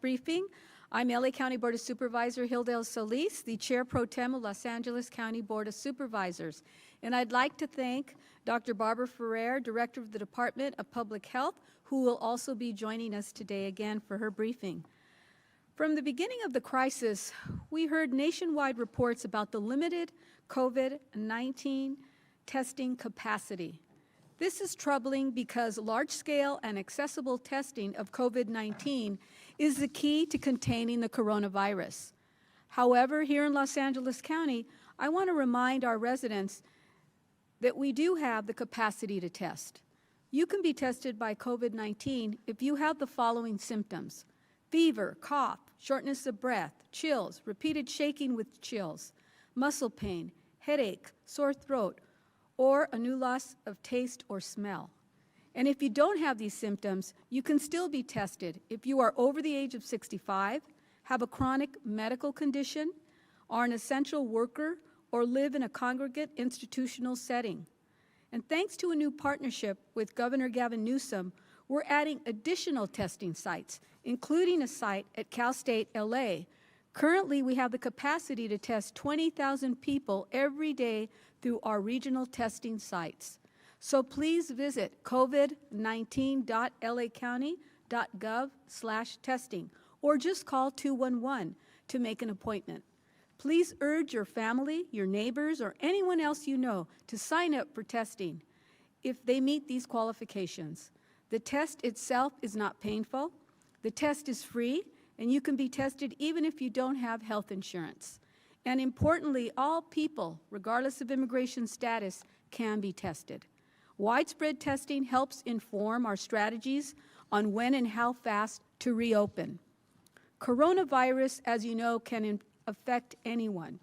briefing. I'm LA County Board of Supervisor Hilda Solis, the Chair Pro Tem of Los Angeles County Board of Supervisors. And I'd like to thank Dr. Barbara Ferrer, Director of the Department of Public Health, who will also be joining us today again for her briefing. From the beginning of the crisis, we heard nationwide reports about the limited COVID-19 testing capacity. This is troubling because large-scale and accessible testing of COVID-19 is the key to containing the coronavirus. However, here in Los Angeles County, I want to remind our residents that we do have the capacity to test. You can be tested by COVID-19 if you have the following symptoms: fever, cough, shortness of breath, chills, repeated shaking with chills, muscle pain, headache, sore throat, or a new loss of taste or smell. And if you don't have these symptoms, you can still be tested if you are over the age of 65, have a chronic medical condition, are an essential worker, or live in a congregate institutional setting. And thanks to a new partnership with Governor Gavin Newsom, we're adding additional testing sites, including a site at Cal State LA. Currently, we have the capacity to test 20,000 people every day through our regional testing sites. So please visit covid19.lacounty.gov/testing or just call 211 to make an appointment. Please urge your family, your neighbors, or anyone else you know to sign up for testing if they meet these qualifications. The test itself is not painful. The test is free, and you can be tested even if you don't have health insurance. And importantly, all people, regardless of immigration status, can be tested. Widespread testing helps inform our strategies on when and how fast to reopen. Coronavirus, as you know, can affect anyone.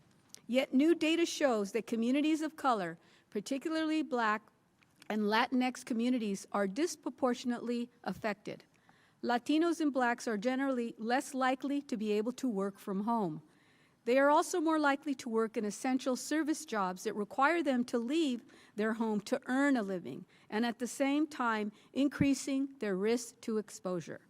Yet new data shows that communities of color, particularly Black and Latinx communities, are disproportionately affected. Latinos and Blacks are generally less likely to be able to work from home. They are also more likely to work in essential service jobs that require them to leave their home to earn a living, and at the same time increasing their risk to exposure.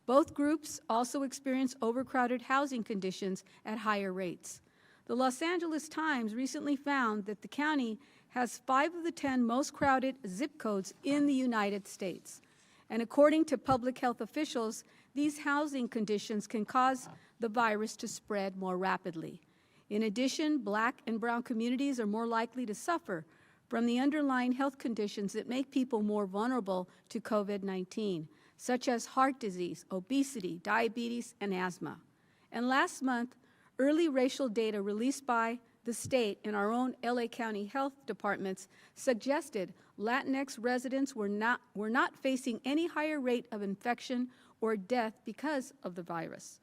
Both groups also experience overcrowded housing conditions at higher rates. The Los Angeles Times recently found that the county has 5 of the 10 most crowded zip codes in the United States. And according to public health officials, these housing conditions can cause the virus to spread more rapidly. In addition, Black and brown communities are more likely to suffer from the underlying health conditions that make people more vulnerable to COVID-19, such as heart disease, obesity, diabetes, and asthma. And last month, early racial data released by the state and our own LA County Health Departments suggested Latinx residents were not facing any higher rate of infection or death because of the virus.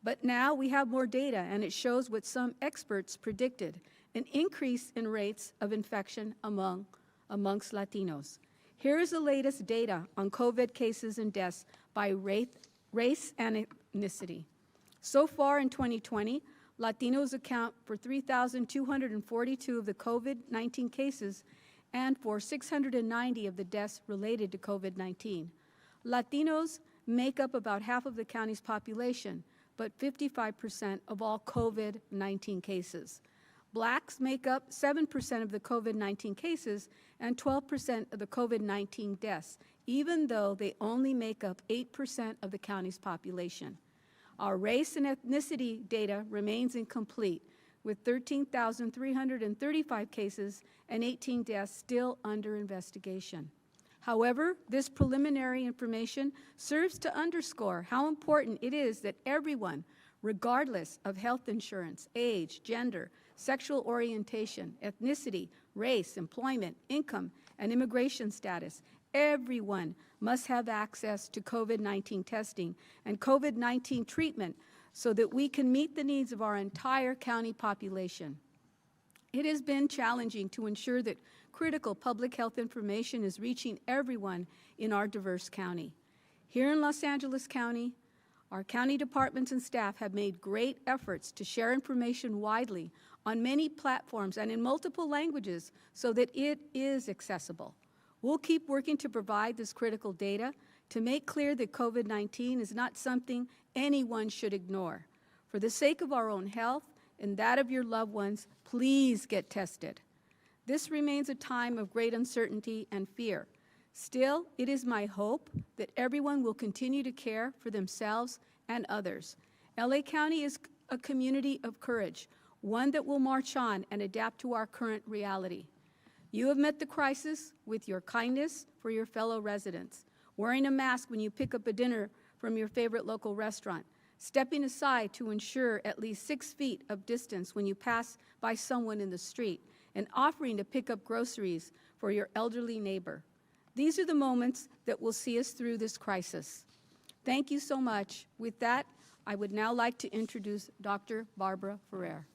But now we have more data, and it shows what some experts predicted, an increase in rates of infection amongst Latinos. Here is the latest data on COVID cases and deaths by race and ethnicity. So far in 2020, Latinos account for 3,242 of the COVID-19 cases and for 690 of the deaths related to COVID-19. Latinos make up about half of the county's population, but 55% of all COVID-19 cases. Blacks make up 7% of the COVID-19 cases and 12% of the COVID-19 deaths, even though they only make up 8% of the county's population. Our race and ethnicity data remains incomplete, with 13,335 cases and 18 deaths still under investigation. However, this preliminary information serves to underscore how important it is that everyone, regardless of health insurance, age, gender, sexual orientation, ethnicity, race, employment, income, and immigration status, everyone must have access to COVID-19 testing and COVID-19 treatment so that we can meet the needs of our entire county population. It has been challenging to ensure that critical public health information is reaching everyone in our diverse county. Here in Los Angeles County, our county departments and staff have made great efforts to share information widely on many platforms and in multiple languages so that it is accessible. We'll keep working to provide this critical data to make clear that COVID-19 is not something anyone should ignore. For the sake of our own health and that of your loved ones, please get tested. This remains a time of great uncertainty and fear. Still, it is my hope that everyone will continue to care for themselves and others. LA County is a community of courage, one that will march on and adapt to our current reality. You have met the crisis with your kindness for your fellow residents, wearing a mask when you pick up a dinner from your favorite local restaurant, stepping aside to ensure at least 6 feet of distance when you pass by someone in the street, and offering to pick up groceries for your elderly neighbor. These are the moments that will see us through this crisis. Thank you so much. With that, I would now like to introduce Dr. Barbara Ferrer.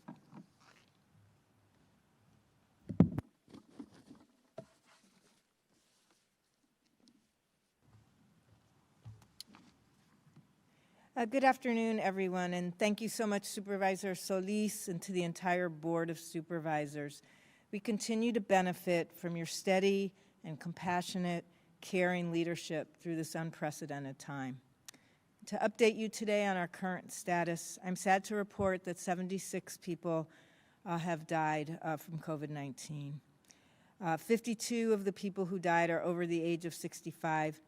Good afternoon, everyone, and thank you so much, Supervisor Solis, and to the entire Board of Supervisors. We continue to benefit from your steady and compassionate, caring leadership through this unprecedented time. To update you today on our current status, I'm sad to report that 76 people have died from COVID-19. 52 of the people who died are over the age of 65,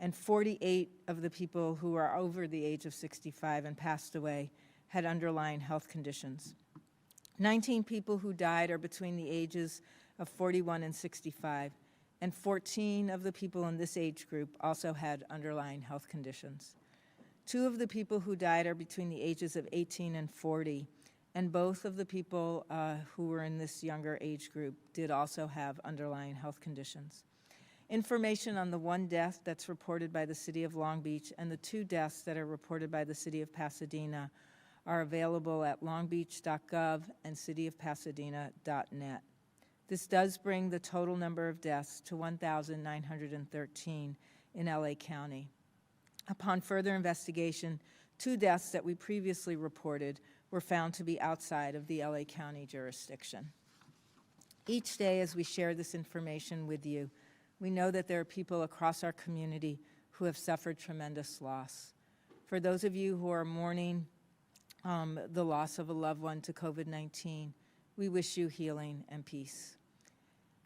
and 48 of the people who are over the age of 65 and passed away had underlying health conditions. 19 people who died are between the ages of 41 and 65, and 14 of the people in this age group also had underlying health conditions. 2 of the people who died are between the ages of 18 and 40, and both of the people who were in this younger age group did also have underlying health conditions. Information on the 1 death that's reported by the City of Long Beach and the 2 deaths that are reported by the City of Pasadena are available at longbeach.gov and cityofpasadena.net. This does bring the total number of deaths to 1,913 in LA County. Upon further investigation, 2 deaths that we previously reported were found to be outside of the LA County jurisdiction. Each day as we share this information with you, we know that there are people across our community who have suffered tremendous loss. For those of you who are mourning the loss of a loved one to COVID-19, we wish you healing and peace.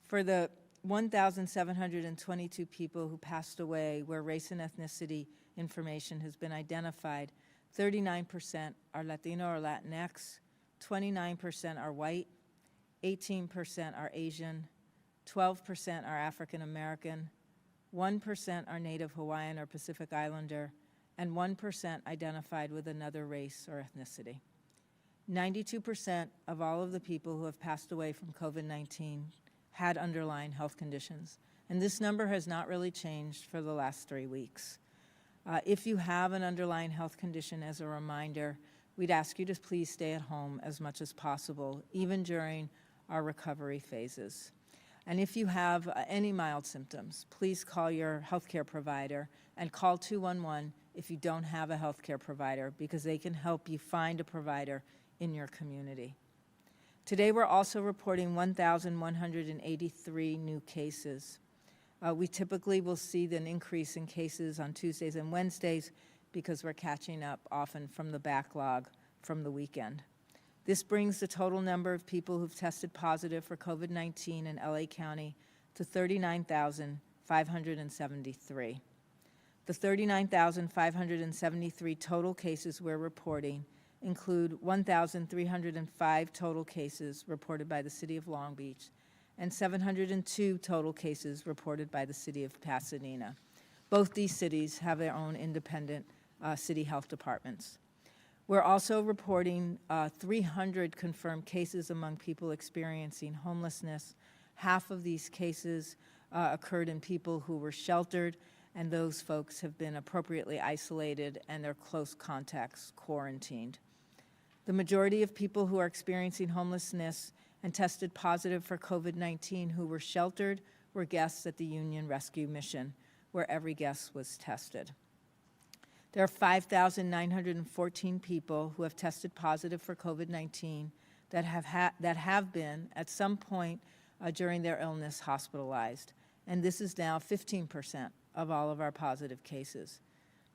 For the 1,722 people who passed away where race and ethnicity information has been identified, 39% are Latino or Latinx, 29% are white, 18% are Asian, 12% are African American, 1% are Native Hawaiian or Pacific Islander, and 1% identified with another race or ethnicity. 92% of all of the people who have passed away from COVID-19 had underlying health conditions, and this number has not really changed for the last 3 weeks. If you have an underlying health condition, as a reminder, we'd ask you to please stay at home as much as possible, even during our recovery phases. And if you have any mild symptoms, please call your healthcare provider and call 211 if you don't have a healthcare provider, because they can help you find a provider in your community. Today we're also reporting 1,183 new cases. We typically will see an increase in cases on Tuesdays and Wednesdays because we're catching up often from the backlog from the weekend. This brings the total number of people who've tested positive for COVID-19 in LA County to 39,573. The 39,573 total cases we're reporting include 1,305 total cases reported by the City of Long Beach and 702 total cases reported by the City of Pasadena. Both these cities have their own independent city health departments. We're also reporting 300 confirmed cases among people experiencing homelessness. Half of these cases occurred in people who were sheltered, and those folks have been appropriately isolated and their close contacts quarantined. The majority of people who are experiencing homelessness and tested positive for COVID-19 who were sheltered were guests at the Union Rescue Mission, where every guest was tested. There are 5,914 people who have tested positive for COVID-19 that have been, at some point during their illness, hospitalized. And this is now 15% of all of our positive cases.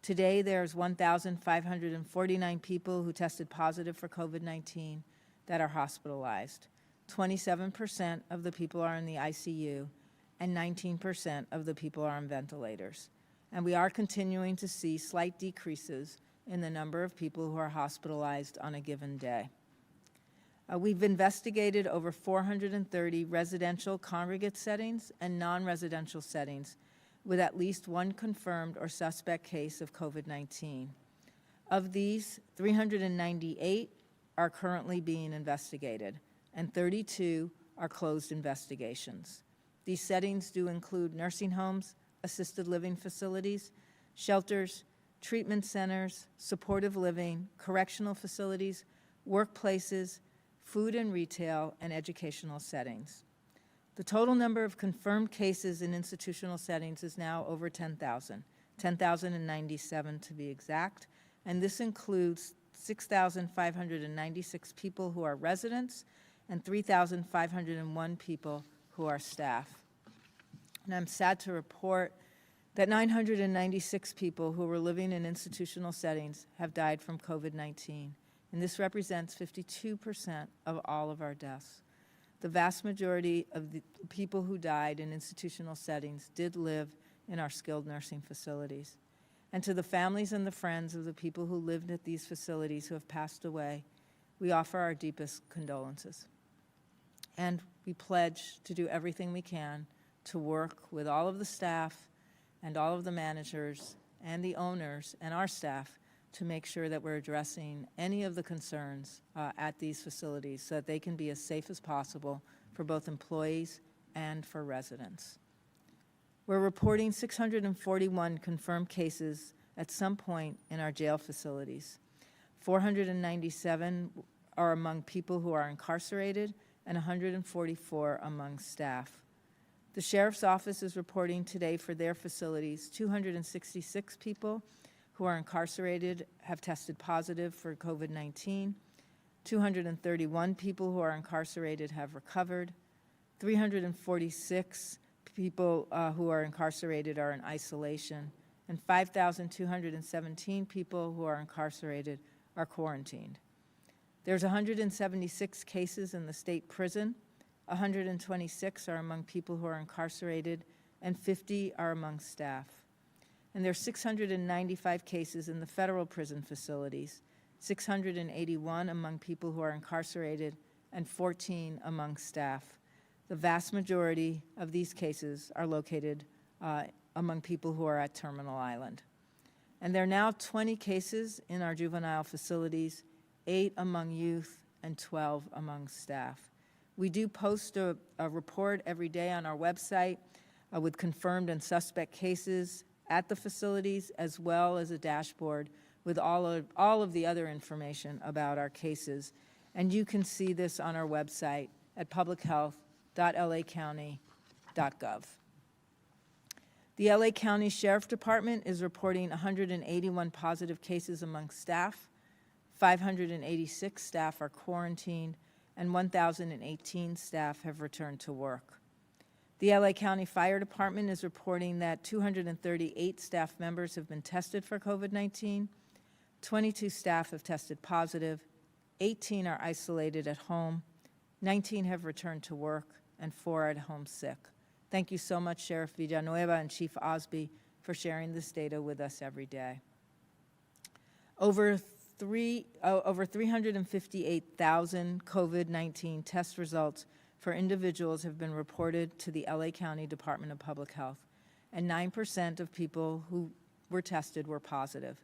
Today, there's 1,549 people who tested positive for COVID-19 that are hospitalized. 27% of the people are in the ICU, and 19% of the people are on ventilators. And we are continuing to see slight decreases in the number of people who are hospitalized on a given day. We've investigated over 430 residential congregate settings and non-residential settings with at least one confirmed or suspect case of COVID-19. Of these, 398 are currently being investigated, and 32 are closed investigations. These settings do include nursing homes, assisted living facilities, shelters, treatment centers, supportive living, correctional facilities, workplaces, food and retail, and educational settings. The total number of confirmed cases in institutional settings is now over 10,000, 10,097 to be exact, and this includes 6,596 people who are residents and 3,501 people who are staff. And I'm sad to report that 996 people who were living in institutional settings have died from COVID-19, and this represents 52% of all of our deaths. The vast majority of the people who died in institutional settings did live in our skilled nursing facilities. And to the families and the friends of the people who lived at these facilities who have passed away, we offer our deepest condolences. And we pledge to do everything we can to work with all of the staff and all of the managers and the owners and our staff to make sure that we're addressing any of the concerns at these facilities so that they can be as safe as possible for both employees and for residents. We're reporting 641 confirmed cases at some point in our jail facilities. 497 are among people who are incarcerated and 144 among staff. The Sheriff's Office is reporting today for their facilities 266 people who are incarcerated have tested positive for COVID-19. 231 people who are incarcerated have recovered. 346 people who are incarcerated are in isolation. And 5,217 people who are incarcerated are quarantined. There's 176 cases in the state prison. 126 are among people who are incarcerated, and 50 are among staff. And there are 695 cases in the federal prison facilities, 681 among people who are incarcerated, and 14 among staff. The vast majority of these cases are located among people who are at Terminal Island. And there are now 20 cases in our juvenile facilities, 8 among youth and 12 among staff. We do post a report every day on our website with confirmed and suspect cases at the facilities, as well as a dashboard with all of the other information about our cases. And you can see this on our website at publichealth.lacounty.gov. The LA County Sheriff Department is reporting 181 positive cases among staff, 586 staff are quarantined, and 1,018 staff have returned to work. The LA County Fire Department is reporting that 238 staff members have been tested for COVID-19, 22 staff have tested positive, 18 are isolated at home, 19 have returned to work, and 4 are at home sick. Thank you so much, Sheriff Villanueva and Chief Osby, for sharing this data with us every day. Over 358,000 COVID-19 test results for individuals have been reported to the LA County Department of Public Health, and 9% of people who were tested were positive.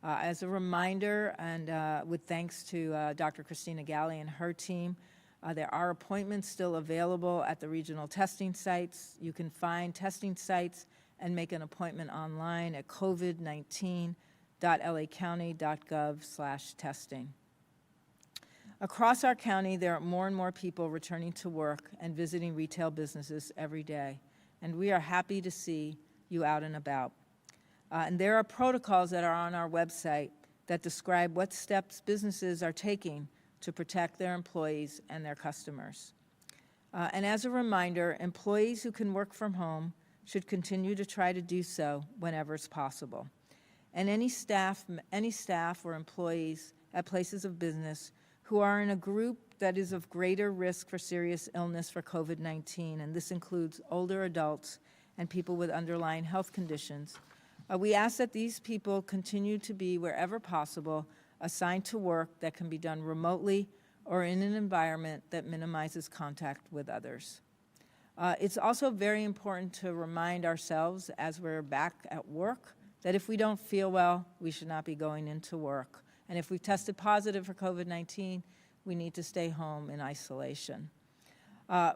As a reminder, and with thanks to Dr. Christina Galley and her team, there are appointments still available at the regional testing sites. You can find testing sites and make an appointment online at covid19.lacounty.gov/testing. Across our county, there are more and more people returning to work and visiting retail businesses every day, and we are happy to see you out and about. And there are protocols that are on our website that describe what steps businesses are taking to protect their employees and their customers. And as a reminder, employees who can work from home should continue to try to do so whenever it's possible. And any staff or employees at places of business who are in a group that is of greater risk for serious illness for COVID-19, and this includes older adults and people with underlying health conditions, we ask that these people continue to be, wherever possible, assigned to work that can be done remotely or in an environment that minimizes contact with others. It's also very important to remind ourselves as we're back at work that if we don't feel well, we should not be going into work. And if we've tested positive for COVID-19, we need to stay home in isolation.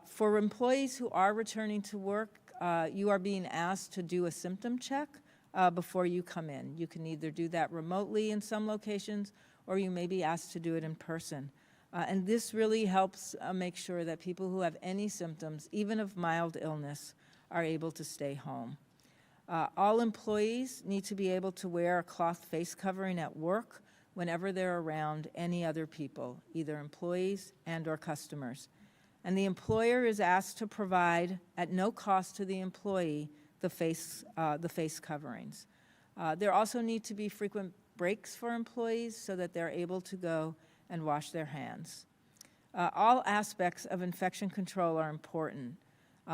For employees who are returning to work, you are being asked to do a symptom check before you come in. You can either do that remotely in some locations, or you may be asked to do it in person. And this really helps make sure that people who have any symptoms, even of mild illness, are able to stay home. All employees need to be able to wear a cloth face covering at work whenever they're around any other people, either employees and/or customers. And the employer is asked to provide, at no cost to the employee, the face coverings. There also need to be frequent breaks for employees so that they're able to go and wash their hands. All aspects of infection control are important.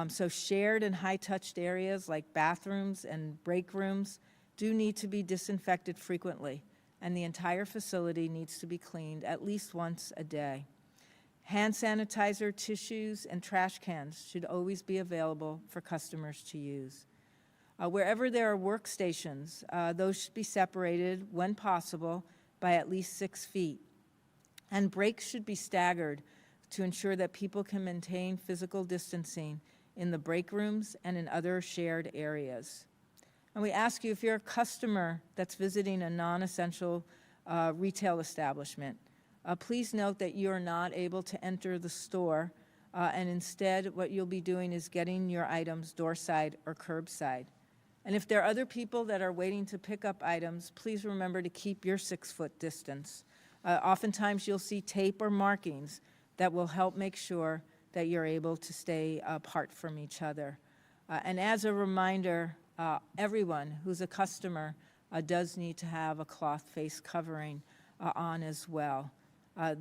So shared and high-touched areas like bathrooms and break rooms do need to be disinfected frequently, and the entire facility needs to be cleaned at least once a day. Hand sanitizer, tissues, and trash cans should always be available for customers to use. Wherever there are workstations, those should be separated, when possible, by at least 6 feet. And breaks should be staggered to ensure that people can maintain physical distancing in the break rooms and in other shared areas. And we ask you, if you're a customer that's visiting a non-essential retail establishment, please note that you're not able to enter the store, and instead what you'll be doing is getting your items doorside or curbside. And if there are other people that are waiting to pick up items, please remember to keep your 6-foot distance. Oftentimes you'll see tape or markings that will help make sure that you're able to stay apart from each other. And as a reminder, everyone who's a customer does need to have a cloth face covering on as well.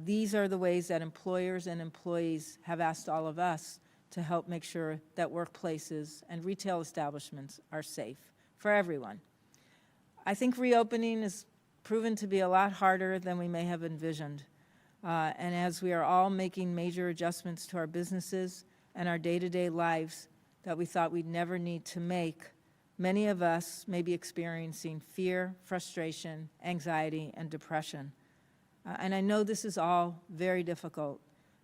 These are the ways that employers and employees have asked all of us to help make sure that workplaces and retail establishments are safe for everyone. I think reopening is proven to be a lot harder than we may have envisioned. And as we are all making major adjustments to our businesses and our day-to-day lives that we thought we'd never need to make, many of us may be experiencing fear, frustration, anxiety, and depression. And I know this is all very difficult.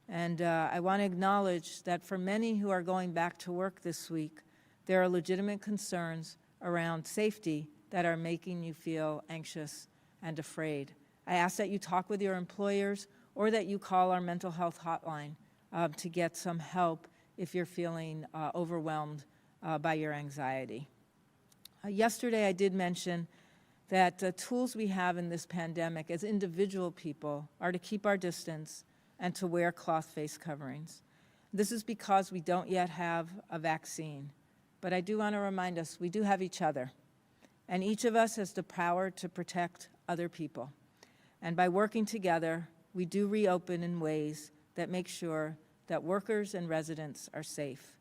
And I want to acknowledge that for many who are going back to work this week, there are legitimate concerns around safety that are making you feel anxious and afraid. I ask that you talk with your employers or that you call our mental health hotline to get some help if you're feeling overwhelmed by your anxiety. Yesterday I did mention that the tools we have in this pandemic as individual people are to keep our distance and to wear cloth face coverings. This is because we don't yet have a vaccine. But I do want to remind us, we do have each other. And each of us has the power to protect other people. And by working together, we do reopen in ways that make sure that workers and residents are safe.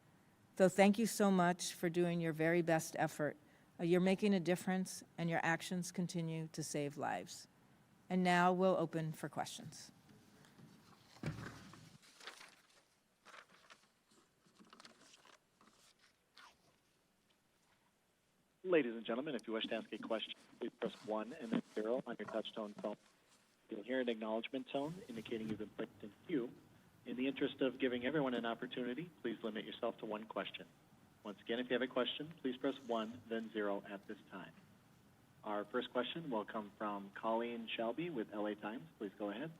So thank you so much for doing your very best effort. You're making a difference, and your actions continue to save lives. And now we'll open for questions. Ladies and gentlemen, if you wish to ask a question, please press 1 and then 0 on your touch-tone phone. You'll hear an acknowledgement tone indicating you've been placed in queue. In the interest of giving everyone an opportunity, please limit yourself to 1 question. Once again, if you have a question, please press 1, then 0 at this time. Our first question will come from Colleen Shelby with LA Times. Please go ahead.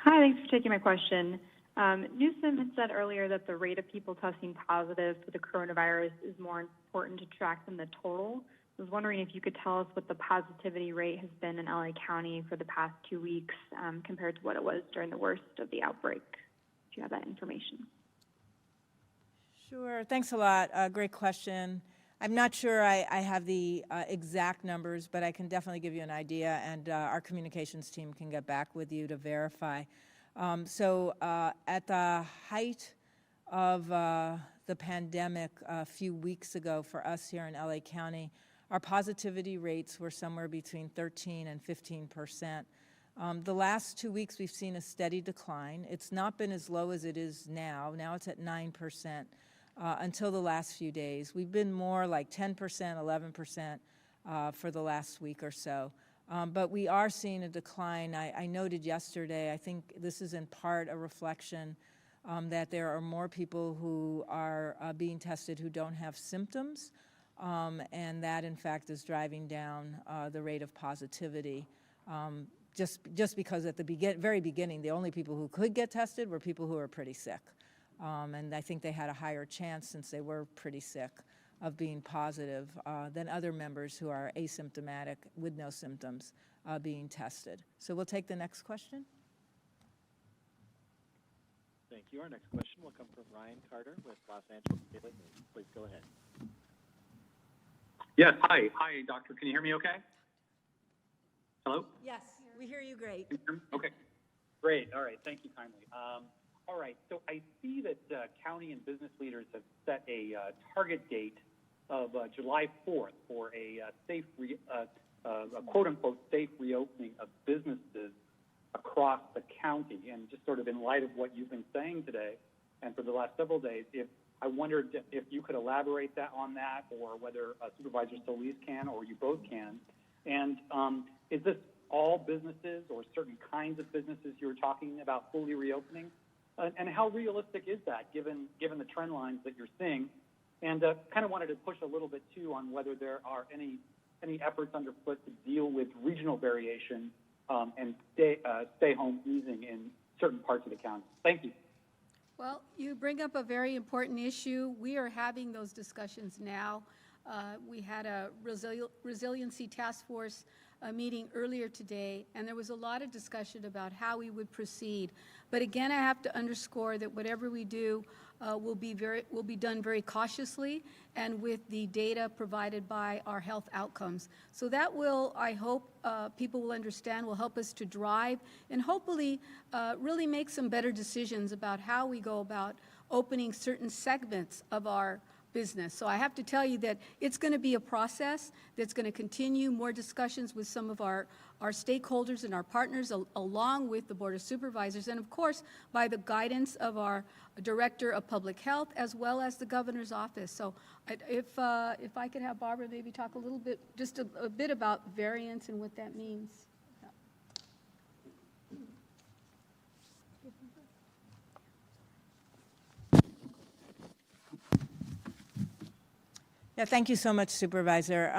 Hi, thanks for taking my question. Newsom had said earlier that the rate of people testing positive for the coronavirus is more important to track than the total. I was wondering if you could tell us what the positivity rate has been in LA County for the past 2 weeks compared to what it was during the worst of the outbreak. Do you have that information? Sure, thanks a lot. Great question. I'm not sure I have the exact numbers, but I can definitely give you an idea, and our communications team can get back with you to verify. At the height of the pandemic a few weeks ago for us here in LA County, our positivity rates were somewhere between 13 and 15%. The last 2 weeks we've seen a steady decline. It's not been as low as it is now. Now it's at 9%. Until the last few days. We've been more like 10%, 11% for the last week or so. But we are seeing a decline. I noted yesterday, I think this is in part a reflection that there are more people who are being tested who don't have symptoms, and that in fact is driving down the rate of positivity. Just because at the very beginning, the only people who could get tested were people who are pretty sick. And I think they had a higher chance, since they were pretty sick, of being positive than other members who are asymptomatic with no symptoms being tested. So we'll take the next question. Thank you. Our next question will come from Ryan Carter with Los Angeles Daily News. Please go ahead. Yes, hi. Hi, doctor. Can you hear me okay? Hello? Yes, we hear you great. Okay, great. All right, thank you kindly. All right, so I see that county and business leaders have set a target date of July 4th for a quote-unquote safe reopening of businesses across the county. And just sort of in light of what you've been saying today and for the last several days, I wondered if you could elaborate on that, or whether Supervisor Solis can, or you both can. And is this all businesses or certain kinds of businesses you were talking about fully reopening? And how realistic is that, given the trend lines that you're seeing? And kind of wanted to push a little bit too on whether there are any efforts underfoot to deal with regional variation and stay home easing in certain parts of the county. Thank you. Well, you bring up a very important issue. We are having those discussions now. We had a resiliency task force meeting earlier today, and there was a lot of discussion about how we would proceed. But again, I have to underscore that whatever we do will be done very cautiously and with the data provided by our health outcomes. So that will, I hope, people will understand, will help us to drive and hopefully really make some better decisions about how we go about opening certain segments of our business. So I have to tell you that it's going to be a process that's going to continue, more discussions with some of our stakeholders and our partners, along with the Board of Supervisors, and of course by the guidance of our Director of Public Health, as well as the Governor's Office. So if I could have Barbara maybe talk a little bit, just a bit about variance and what that means. Yeah, thank you so much, Supervisor.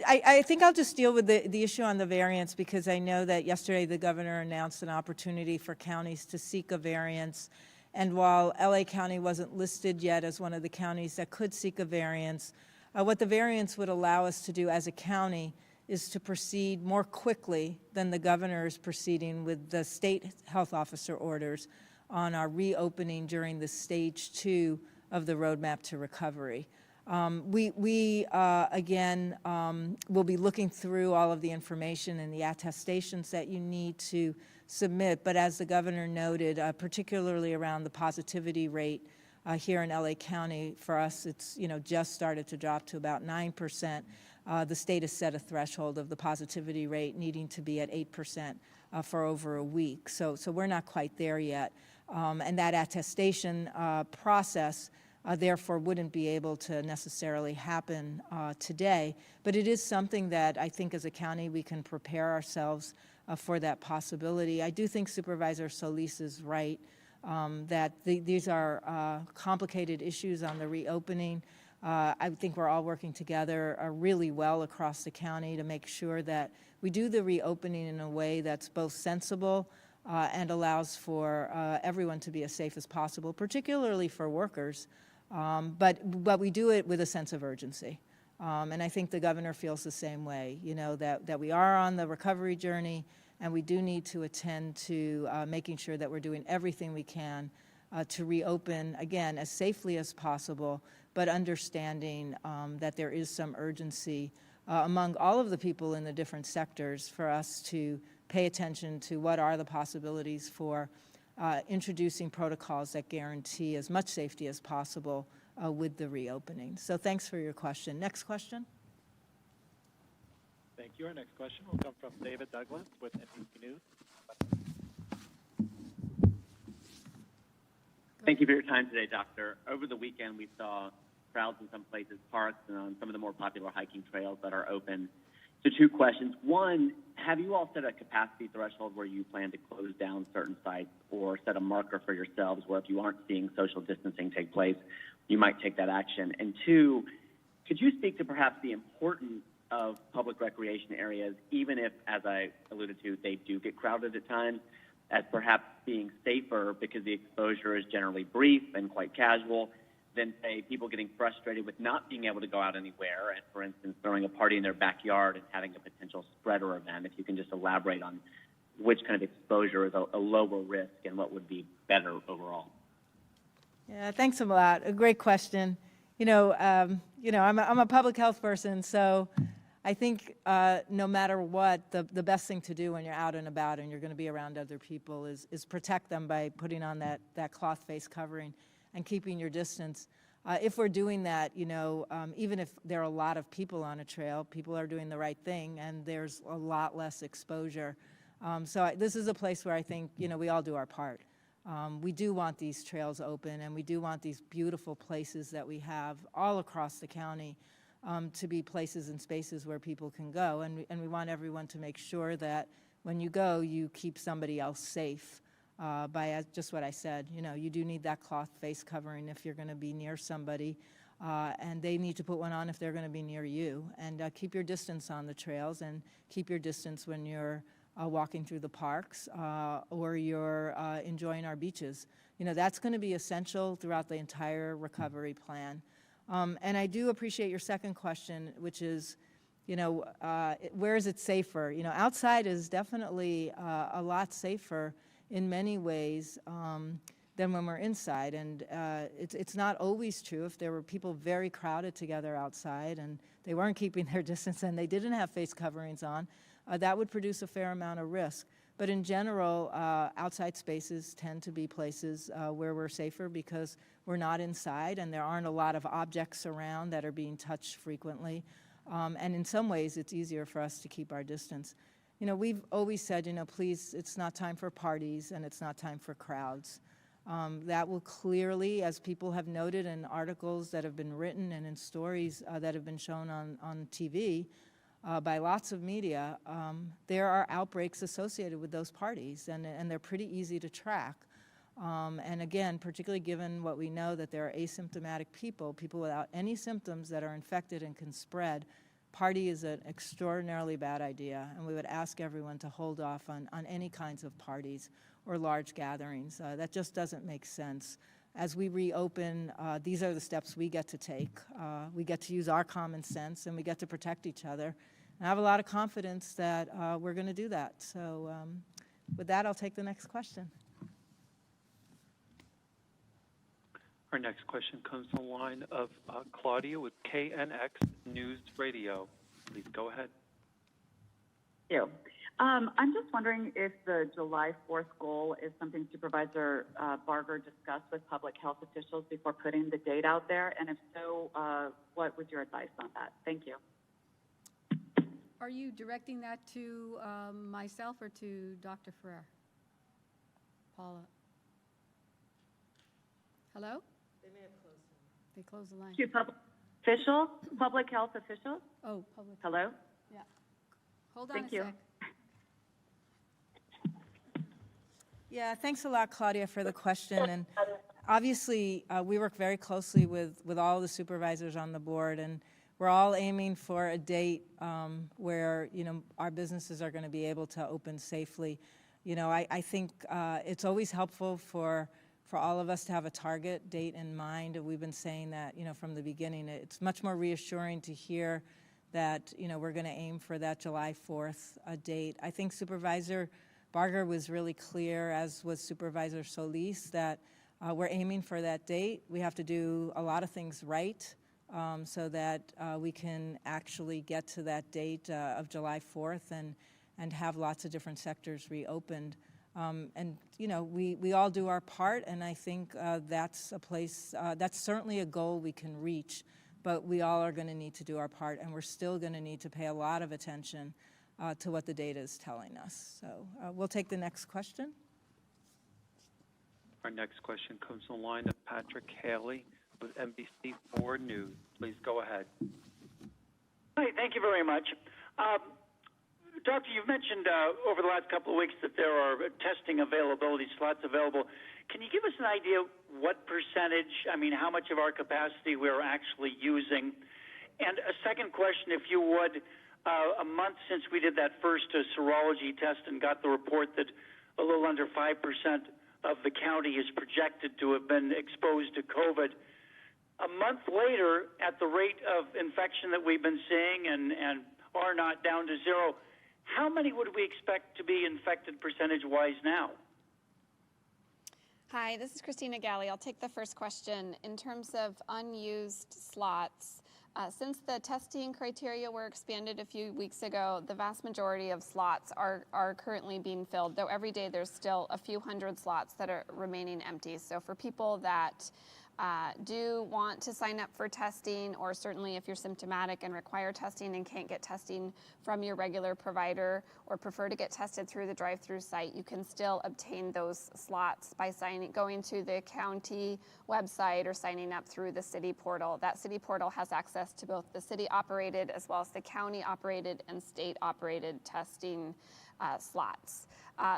I think I'll just deal with the issue on the variance, because I know that yesterday the governor announced an opportunity for counties to seek a variance. And while LA County wasn't listed yet as one of the counties that could seek a variance, what the variance would allow us to do as a county is to proceed more quickly than the governor is proceeding with the state health officer orders on our reopening during the stage 2 of the roadmap to recovery. We again, will be looking through all of the information and the attestations that you need to submit, but as the governor noted, particularly around the positivity rate here in LA County, for us it's just started to drop to about 9%. The state has set a threshold of the positivity rate needing to be at 8% for over a week, so we're not quite there yet. And that attestation process therefore wouldn't be able to necessarily happen today, but it is something that I think as a county we can prepare ourselves for that possibility. I do think Supervisor Solis is right that these are complicated issues on the reopening. I think we're all working together really well across the county to make sure that we do the reopening in a way that's both sensible and allows for everyone to be as safe as possible, particularly for workers. But we do it with a sense of urgency. And I think the governor feels the same way, that we are on the recovery journey, and we do need to attend to making sure that we're doing everything we can to reopen, again, as safely as possible, but understanding that there is some urgency among all of the people in the different sectors for us to pay attention to what are the possibilities for introducing protocols that guarantee as much safety as possible with the reopening. So thanks for your question. Next question. Thank you. Our next question will come from David Douglas with NBC News. Thank you for your time today, Doctor. Over the weekend, we saw crowds in some places, parks, and on some of the more popular hiking trails that are open. So 2 questions. One, have you all set a capacity threshold where you plan to close down certain sites or set a marker for yourselves where if you aren't seeing social distancing take place, you might take that action? And 2, could you speak to perhaps the importance of public recreation areas, even if, as I alluded to, they do get crowded at times, as perhaps being safer because the exposure is generally brief and quite casual than, say, people getting frustrated with not being able to go out anywhere and, for instance, throwing a party in their backyard and having a potential spreader event? If you can just elaborate on which kind of exposure is a lower risk and what would be better overall. Yeah, thanks a lot. A great question. I'm a public health person, so I think no matter what, the best thing to do when you're out and about and you're going to be around other people is protect them by putting on that cloth face covering and keeping your distance. If we're doing that, even if there are a lot of people on a trail, people are doing the right thing and there's a lot less exposure. This is a place where I think, we all do our part. We do want these trails open and we do want these beautiful places that we have all across the county to be places and spaces where people can go. And we want everyone to make sure that when you go, you keep somebody else safe by just what I said. You do need that cloth face covering if you're going to be near somebody, and they need to put one on if they're going to be near you. And keep your distance on the trails and keep your distance when you're walking through the parks or you're enjoying our beaches. That's going to be essential throughout the entire recovery plan. And I do appreciate your second question, which is, where is it safer? Outside is definitely a lot safer in many ways than when we're inside. And it's not always true. If there were people very crowded together outside and they weren't keeping their distance and they didn't have face coverings on, that would produce a fair amount of risk. But in general, outside spaces tend to be places where we're safer because we're not inside and there aren't a lot of objects around that are being touched frequently. And in some ways, it's easier for us to keep our distance. We've always said, please, it's not time for parties and it's not time for crowds. That will clearly, as people have noted in articles that have been written and in stories that have been shown on TV, by lots of media, there are outbreaks associated with those parties, and they're pretty easy to track. And again, particularly given what we know that there are asymptomatic people without any symptoms that are infected and can spread, party is an extraordinarily bad idea, and we would ask everyone to hold off on any kinds of parties or large gatherings. That just doesn't make sense. As we reopen, these are the steps we get to take. We get to use our common sense, and we get to protect each other. And I have a lot of confidence that we're going to do that. So with that, I'll take the next question. Our next question comes from the line of Claudia with KNX News Radio. Please go ahead. Thank you. I'm just wondering if the July 4th goal is something Supervisor Barger discussed with public health officials before putting the date out there, and if so, what was your advice on that? Thank you. Are you directing that to myself or to Dr. Ferrer? Paula? Hello? They may have closed them. They closed the line. To public health officials? Oh, public. Hello? Yeah. Hold on Thank a you. sec. Yeah, thanks a lot, Claudia, for the question. And obviously, we work very closely with all the supervisors on the board, and we're all aiming for a date where, our businesses are going to be able to open safely. I think it's always helpful for all of us to have a target date in mind. We've been saying that, from the beginning. It's much more reassuring to hear that, we're going to aim for that July 4th date. I think Supervisor Barger was really clear, as was Supervisor Solis, that we're aiming for that date. We have to do a lot of things right so that we can actually get to that date of July 4th and have lots of different sectors reopened. And, you know, we all do our part, and I think that's a place, that's certainly a goal we can reach, but we all are going to need to do our part, and we're still going to need to pay a lot of attention to what the data is telling us. So we'll take the next question. Our next question comes from the line of Patrick Haley with NBC4 News. Please go ahead. Hi, thank you very much. Doctor, you've mentioned over the last couple of weeks that there are testing availability slots available. Can you give us an idea what percentage, I mean, how much of our capacity we're actually using? And a second question, if you would, a month since we did that first serology test and got the report that a little under 5% of the county is projected to have been exposed to COVID. A month later, at the rate of infection that we've been seeing and are not down to zero, how many would we expect to be infected percentage-wise now? Hi, this is Christina Galley. I'll take the first question. In terms of unused slots, since the testing criteria were expanded a few weeks ago, the vast majority of slots are currently being filled, though every day there's still a few hundred slots that are remaining empty. So for people that do want to sign up for testing, or certainly if you're symptomatic and require testing and can't get testing from your regular provider or prefer to get tested through the drive-through site, you can still obtain those slots by going to the county website or signing up through the city portal. That city portal has access to both the city-operated as well as the county-operated and state-operated testing slots.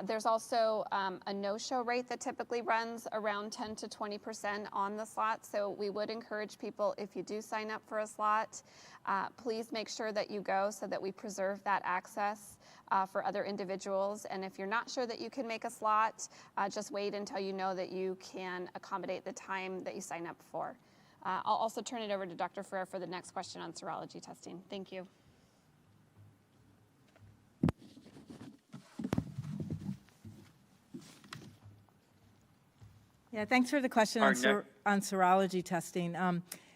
There's also a no-show rate that typically runs around 10 to 20% on the slot. So we would encourage people, if you do sign up for a slot, please make sure that you go so that we preserve that access for other individuals. And if you're not sure that you can make a slot, just wait until you know that you can accommodate the time that you sign up for. I'll also turn it over to Dr. Ferrer for the next question on serology testing. Thank you. Yeah, thanks for the question on serology testing.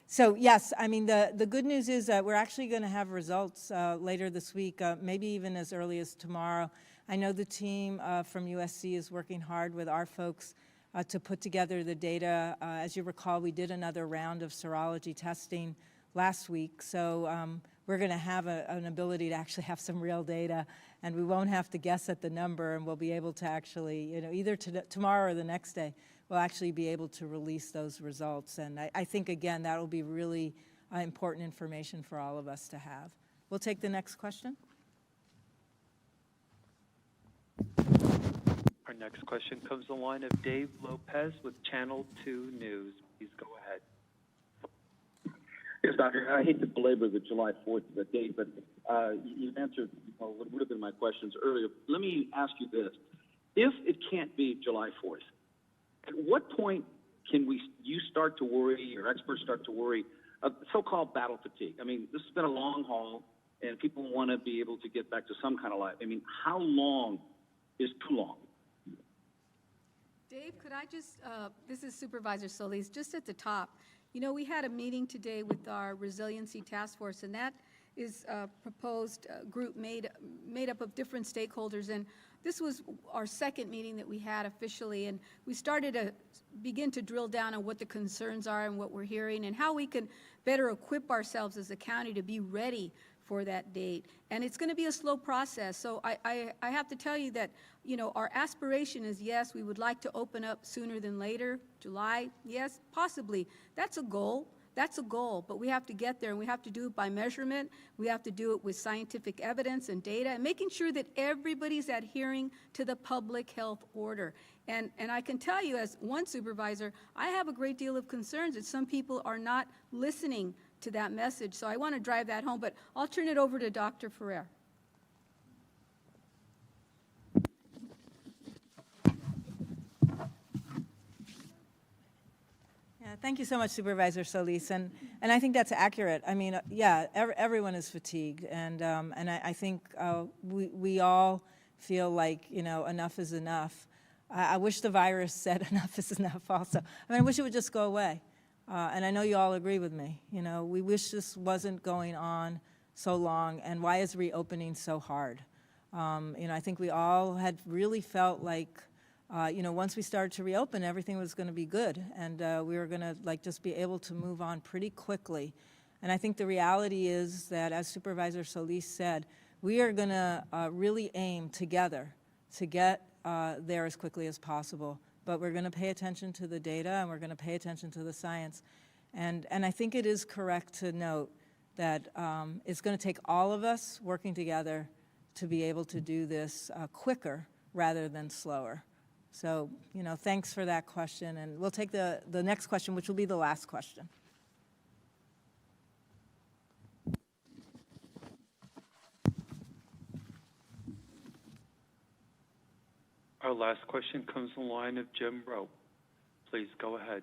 So yes, I mean, the good news is that we're actually going to have results later this week, maybe even as early as tomorrow. I know the team from USC is working hard with our folks to put together the data. As you recall, we did another round of serology testing last week, so we're going to have an ability to actually have some real data, and we won't have to guess at the number, and we'll be able to actually, you know, either tomorrow or the next day, we'll actually be able to release those results. And I think, again, that will be really important information for all of us to have. We'll take the next question. Our next question comes from the line of Dave Lopez with Channel 2 News. Please go ahead. Yes, Doctor. I hate to belabor the July 4th date, but you've answered what would have been my questions earlier. Let me ask you this. If it can't be July 4th, at what point can you start to worry, or experts start to worry, of so-called battle fatigue? I mean, this has been a long haul, and people want to be able to get back to some kind of life. I mean, how long is too long? Dave, could I just, this is Supervisor Solis, just at the top. You know, we had a meeting today with our Resiliency Task Force, and that is a proposed group made up of different stakeholders. And this was our second meeting that we had officially, and we started to begin to drill down on what the concerns are and what we're hearing and how we can better equip ourselves as a county to be ready for that date. And it's going to be a slow process. So I have to tell you that, you know, our aspiration is, yes, we would like to open up sooner than later, July, yes, possibly. That's a goal. That's a goal, but we have to get there, and we have to do it by measurement. We have to do it with scientific evidence and data, and making sure that everybody's adhering to the public health order. And I can tell you, as one supervisor, I have a great deal of concerns that some people are not listening to that message. So I want to drive that home, but I'll turn it over to Dr. Ferrer. Thank you so much, Supervisor Solis, and I think that's accurate. I mean, yeah, everyone is fatigued, and I think we all feel like, you know, enough is enough. I wish the virus said enough is enough also. I mean, I wish it would just go away. And I know you all agree with me. You know, we wish this wasn't going on so long, and why is reopening so hard? You know, I think we all had really felt like, you know, once we started to reopen, everything was going to be good, and we were going to like just be able to move on pretty quickly. And I think the reality is that, as Supervisor Solis said, we are going to really aim together to get there as quickly as possible. But we're going to pay attention to the data, and we're going to pay attention to the science. And I think it is correct to note that it's going to take all of us working together to be able to do this quicker rather than slower. So, you know, thanks for that question. And we'll take the next question, which will be the last question. Our last question comes from the line of Jim Rowe. Please go ahead.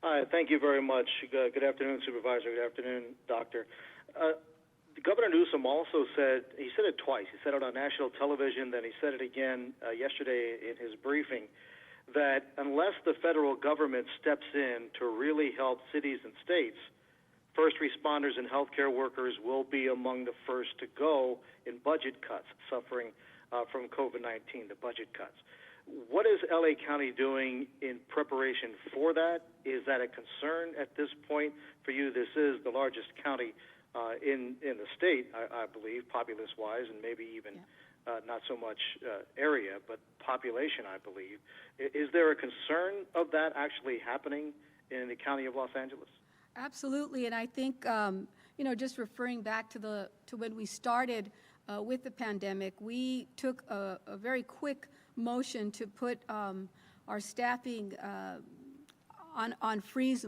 Hi, thank you very much. Good afternoon, Supervisor. Good afternoon, Doctor. Governor Newsom also said, he said it twice. He said it on national television, then he said it again yesterday in his briefing, that unless the federal government steps in to really help cities and states, first responders and healthcare workers will be among the first to go in budget cuts, suffering from COVID-19, the budget cuts. What is LA County doing in preparation for that? Is that a concern at this point for you? This is the largest county in the state, I believe, populace-wise, and maybe even not so much area, but population, I believe. Is there a concern of that actually happening in the county of Los Angeles? Absolutely, and I think, you know, just referring back to when we started with the pandemic, we took a very quick motion to put our staffing on freeze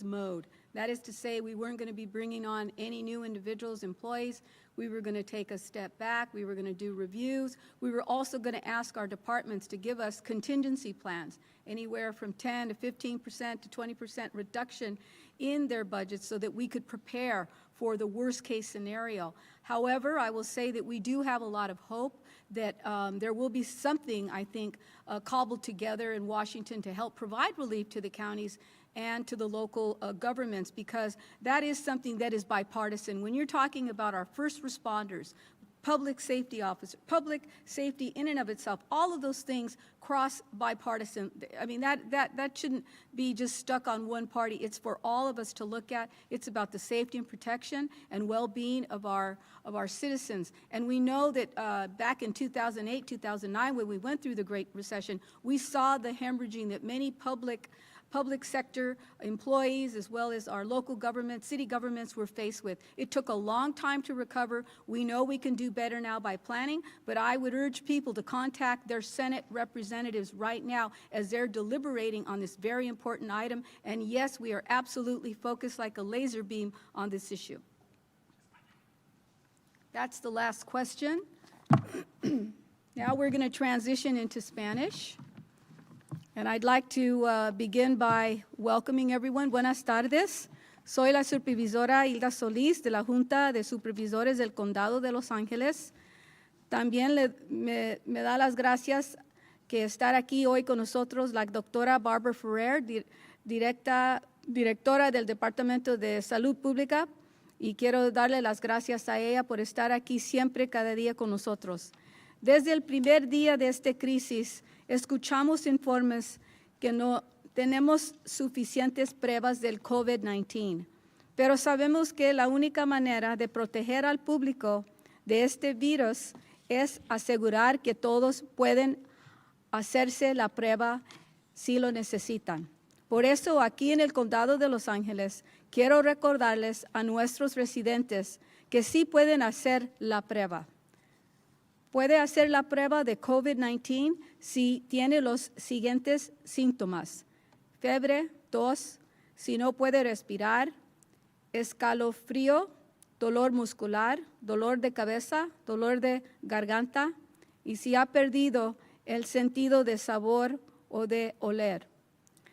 mode. That is to say, we weren't going to be bringing on any new individuals, employees. We were going to take a step back. We were going to do reviews. We were also going to ask our departments to give us contingency plans, anywhere from 10 to 15% to 20% reduction in their budgets so that we could prepare for the worst case scenario. However, I will say that we do have a lot of hope that there will be something, I think, cobbled together in Washington to help provide relief to the counties and to the local governments, because that is something that is bipartisan. When you're talking about our first responders, public safety officer, public safety in and of itself, all of those things cross bipartisan. I mean, that shouldn't be just stuck on one party. It's for all of us to look at. It's about the safety and protection and well-being of our citizens. And we know that back in 2008, 2009, when we went through the Great Recession, we saw the hemorrhaging that many public sector employees, as well as our local governments, city governments, were faced with. It took a long time to recover. We know we can do better now by planning, but I would urge people to contact their Senate representatives right now as they're deliberating on this very important item. And yes, we are absolutely focused like a laser beam on this issue. That's the last question. Now we're going to transition into Spanish. And I'd like to begin by welcoming everyone. Buenas tardes. Soy la supervisora Hilda Solis de la Junta de Supervisores del Condado de Los Ángeles. También me da las gracias que estar aquí hoy con nosotros la doctora Barbara Ferrer, directora del Departamento de Salud Pública, y quiero darle las gracias a ella por estar aquí siempre, cada día con nosotros. Desde el primer día de esta crisis, escuchamos informes que no tenemos suficientes pruebas del COVID-19, pero sabemos que la única manera de proteger al público de este virus es asegurar que todos pueden hacerse la prueba si lo necesitan. Por eso, aquí en el Condado de Los Ángeles, quiero recordarles a nuestros residentes que sí pueden hacer la prueba. Puede hacer la prueba de COVID-19 si tiene los siguientes síntomas: fiebre, tos, si no puede respirar, escalofrío, dolor muscular, dolor de cabeza, dolor de garganta, y si ha perdido el sentido de sabor o de oler.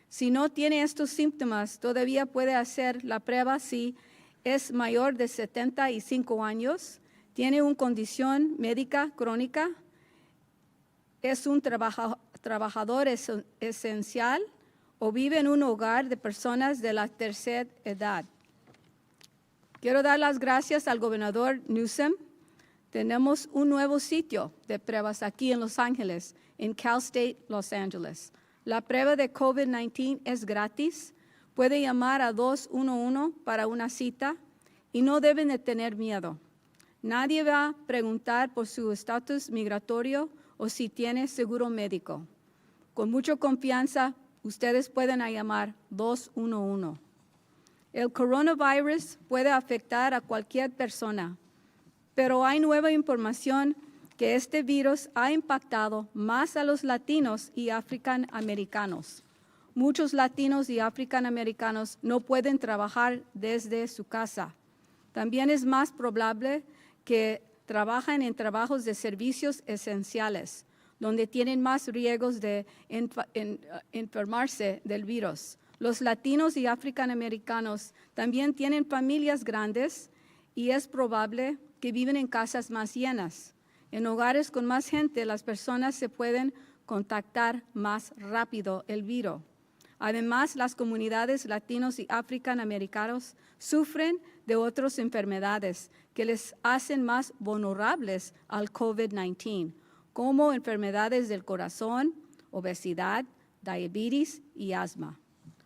Si no tiene estos síntomas, todavía puede hacer la prueba si es mayor de 75 años, tiene una condición médica crónica es un trabajador esencial o vive en un hogar de personas de la tercera edad. Quiero dar las gracias al gobernador Newsom. Tenemos un nuevo sitio de pruebas aquí en Los Ángeles, en Cal State Los Angeles. La prueba de COVID-19 es gratis. Puede llamar a 211 para una cita y no deben de tener miedo. Nadie va a preguntar por su estatus migratorio o si tiene seguro médico. Con mucha confianza, ustedes pueden llamar 211. El coronavirus puede afectar a cualquier persona, pero hay nueva información que este virus ha impactado más a los latinos y africanoamericanos. Muchos latinos y africanoamericanos no pueden trabajar desde su casa. También es más probable que trabajen en trabajos de servicios esenciales, donde tienen más riesgos de enfermarse del virus. Los latinos y africanoamericanos también tienen familias grandes y es probable que viven en casas más llenas. En hogares con más gente, las personas se pueden contactar más rápido el virus. Además, las comunidades latinos y africanoamericanos sufren de otras enfermedades que les hacen más vulnerables al COVID-19, como enfermedades del corazón, obesidad, diabetes y asma.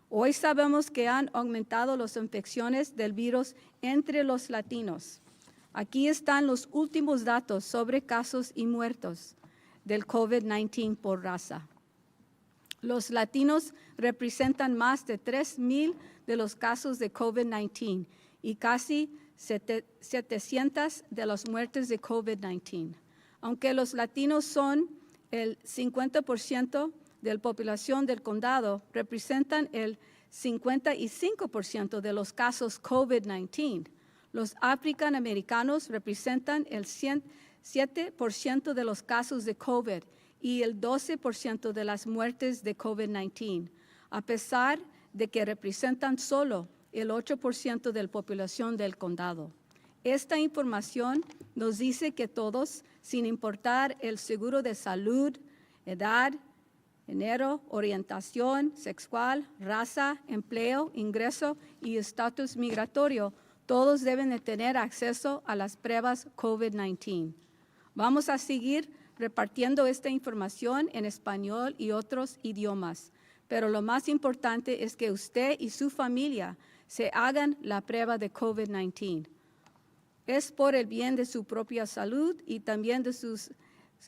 Hoy sabemos que han aumentado las infecciones del virus entre los latinos. Aquí están los últimos datos sobre casos y muertos del COVID-19 por raza. Los latinos representan más de 3,000 de los casos de COVID-19 y casi 700 de las muertes de COVID-19. Aunque los latinos son el 50% de la población del condado, representan el 55% de los casos COVID-19. Los africanoamericanos representan el 7% de los casos de COVID y el 12% de las muertes de COVID-19, a pesar de que representan solo el 8% de la población del condado. Esta información nos dice que todos, sin importar el seguro de salud, edad, género, orientación sexual, raza, empleo, ingreso y estatus migratorio, todos deben de tener acceso a las pruebas COVID-19. Vamos a seguir repartiendo esta información en español y otros idiomas, pero lo más importante es que usted y su familia se hagan la prueba de COVID-19. Es por el bien de su propia salud y también de sus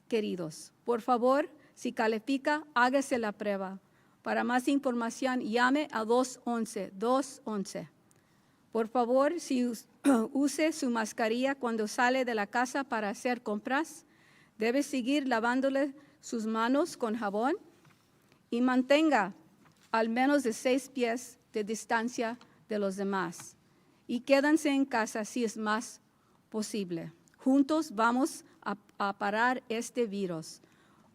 queridos. Por favor, si califica, hágase la prueba. Para más información, llame a 211. Por favor, si use su mascarilla cuando sale de la casa para hacer compras, debe seguir lavándole sus manos con jabón y mantenga al menos de 6 pies de distancia de los demás. Y quédense en casa si es más posible. Juntos vamos a parar este virus.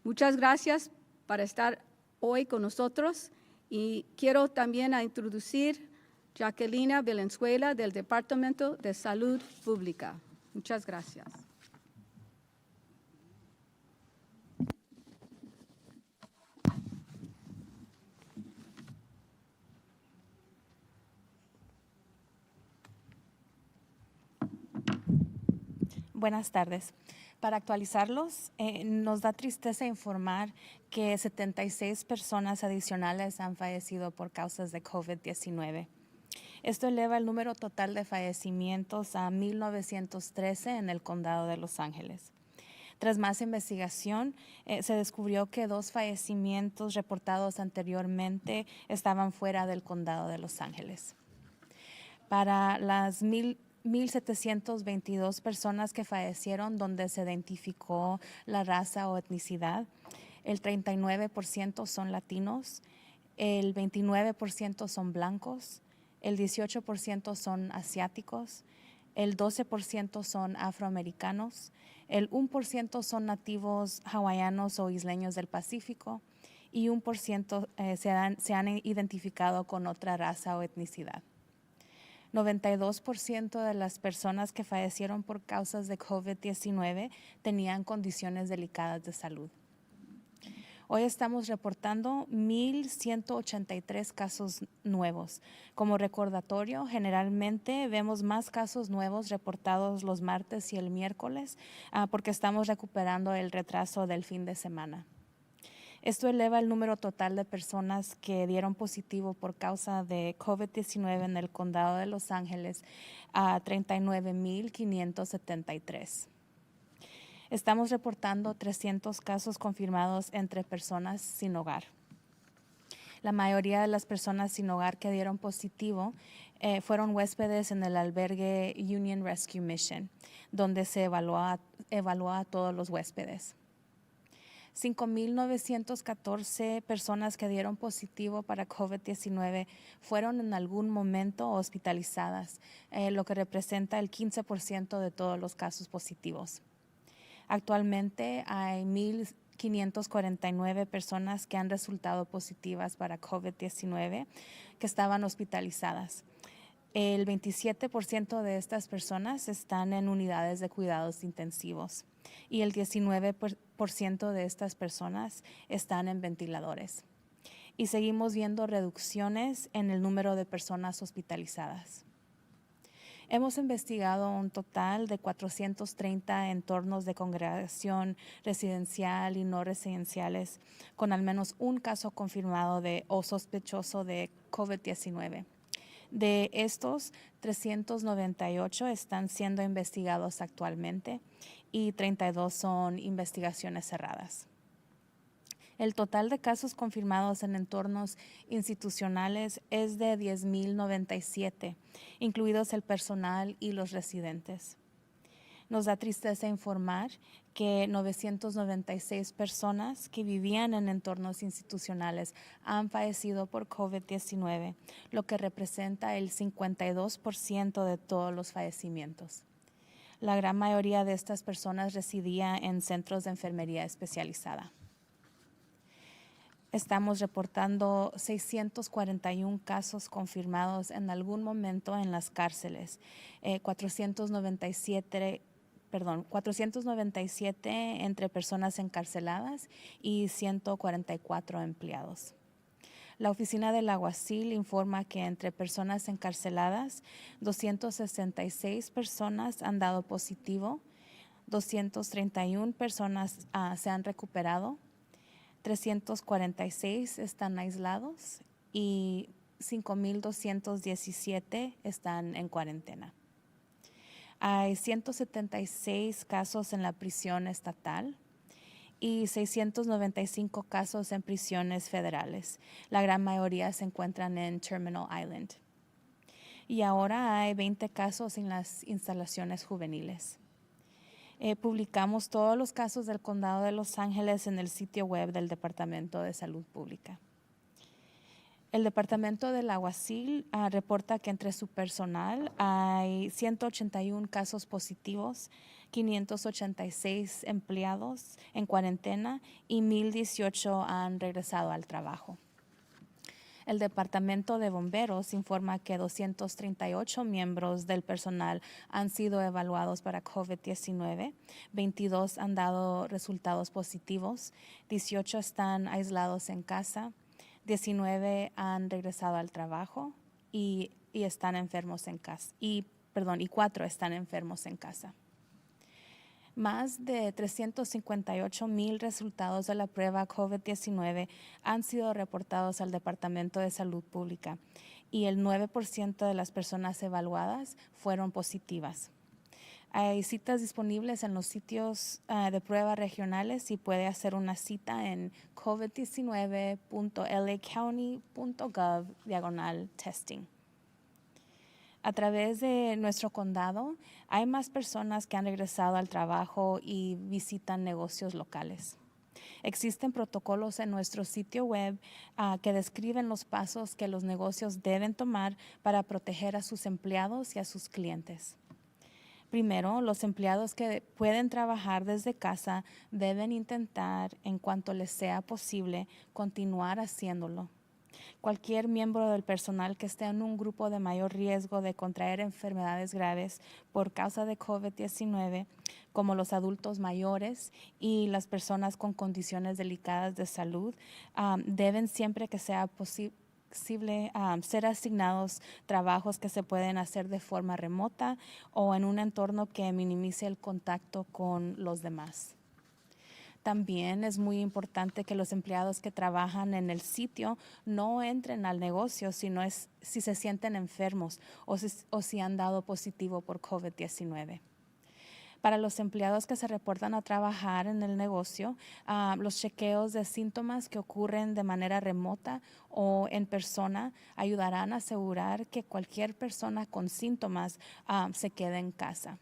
Muchas gracias por estar hoy con nosotros y quiero también introducir a Jacqueline Valenzuela del Departamento de Salud Pública. Muchas gracias. Buenas tardes. Para actualizarlos, nos da tristeza informar que 76 personas adicionales han fallecido por causas de COVID-19. Esto eleva el número total de fallecimientos a 1,913 en el condado de Los Ángeles. Tras más investigación, se descubrió que 2 fallecimientos reportados anteriormente estaban fuera del condado de Los Ángeles. Para las 1,722 personas que fallecieron donde se identificó la raza o etnicidad, el 39% son latinos, el 29% son blancos, el 18% son asiáticos, el 12% son afroamericanos, el 1% son nativos hawaianos o isleños del Pacífico y 1% se han identificado con otra raza o etnicidad. 92% de las personas que fallecieron por causas de COVID-19 tenían condiciones delicadas de salud. Hoy estamos reportando 1,183 casos nuevos. Como recordatorio, generalmente vemos más casos nuevos reportados los martes y el miércoles porque estamos recuperando el retraso del fin de semana. Esto eleva el número total de personas que dieron positivo por causa de COVID-19 en el condado de Los Ángeles a 39,573. Estamos reportando 300 casos confirmados entre personas sin hogar. La mayoría de las personas sin hogar que dieron positivo fueron huéspedes en el albergue Union Rescue Mission, donde se evaluó a todos los huéspedes. 5,914 personas que dieron positivo para COVID-19 fueron en algún momento hospitalizadas, lo que representa el 15% de todos los casos positivos. Actualmente hay 1,549 personas que han resultado positivas para COVID-19 que estaban hospitalizadas. El 27% de estas personas están en unidades de cuidados intensivos y el 19% de estas personas están en ventiladores. Y seguimos viendo reducciones en el número de personas hospitalizadas. Hemos investigado un total de 430 entornos de congregación residencial y no residenciales con al menos un caso confirmado o sospechoso de COVID-19. De estos, 398 están siendo investigados actualmente y 32 son investigaciones cerradas. El total de casos confirmados en entornos institucionales es de 10,097, incluidos el personal y los residentes. Nos da tristeza informar que 996 personas que vivían en entornos institucionales han fallecido por COVID-19, lo que representa el 52% de todos los fallecimientos. La gran mayoría de estas personas residía en centros de enfermería especializada. Estamos reportando 641 casos confirmados en algún momento en las cárceles, 497 entre personas encarceladas y 144 empleados. La oficina del alguacil informa que entre personas encarceladas, 266 personas han dado positivo, 231 personas se han recuperado, 346 están aislados y 5,217 están en cuarentena. Hay 176 casos en la prisión estatal y 695 casos en prisiones federales. La gran mayoría se encuentran en Terminal Island. Y ahora hay 20 casos en las instalaciones juveniles. Publicamos todos los casos del condado de Los Ángeles en el sitio web del Departamento de Salud Pública. El Departamento del Alguacil reporta que entre su personal hay 181 casos positivos, 586 empleados en cuarentena y 1,018 han regresado al trabajo. El Departamento de Bomberos informa que 238 miembros del personal han sido evaluados para COVID-19, 22 han dado resultados positivos, 18 están aislados en casa, 19 han regresado al trabajo y están enfermos en casa, y 4 están enfermos en casa. Más de 358,000 resultados de la prueba COVID-19 han sido reportados al Departamento de Salud Pública y el 9% de las personas evaluadas fueron positivas. Hay citas disponibles en los sitios de prueba regionales y puede hacer una cita en covid19.lacounty.gov/testing. A través de nuestro condado, hay más personas que han regresado al trabajo y visitan negocios locales. Existen protocolos en nuestro sitio web que describen los pasos que los negocios deben tomar para proteger a sus empleados y a sus clientes. Primero, los empleados que pueden trabajar desde casa deben intentar, en cuanto les sea posible, continuar haciéndolo. Cualquier miembro del personal que esté en un grupo de mayor riesgo de contraer enfermedades graves por causa de COVID-19, como los adultos mayores y las personas con condiciones delicadas de salud, deben siempre que sea posible ser asignados trabajos que se pueden hacer de forma remota o en un entorno que minimice el contacto con los demás. También es muy importante que los empleados que trabajan en el sitio no entren al negocio si se sienten enfermos o si han dado positivo por COVID-19. Para los empleados que se reportan a trabajar en el negocio, los chequeos de síntomas que ocurren de manera remota o en persona ayudarán a asegurar que cualquier persona con síntomas se quede en casa.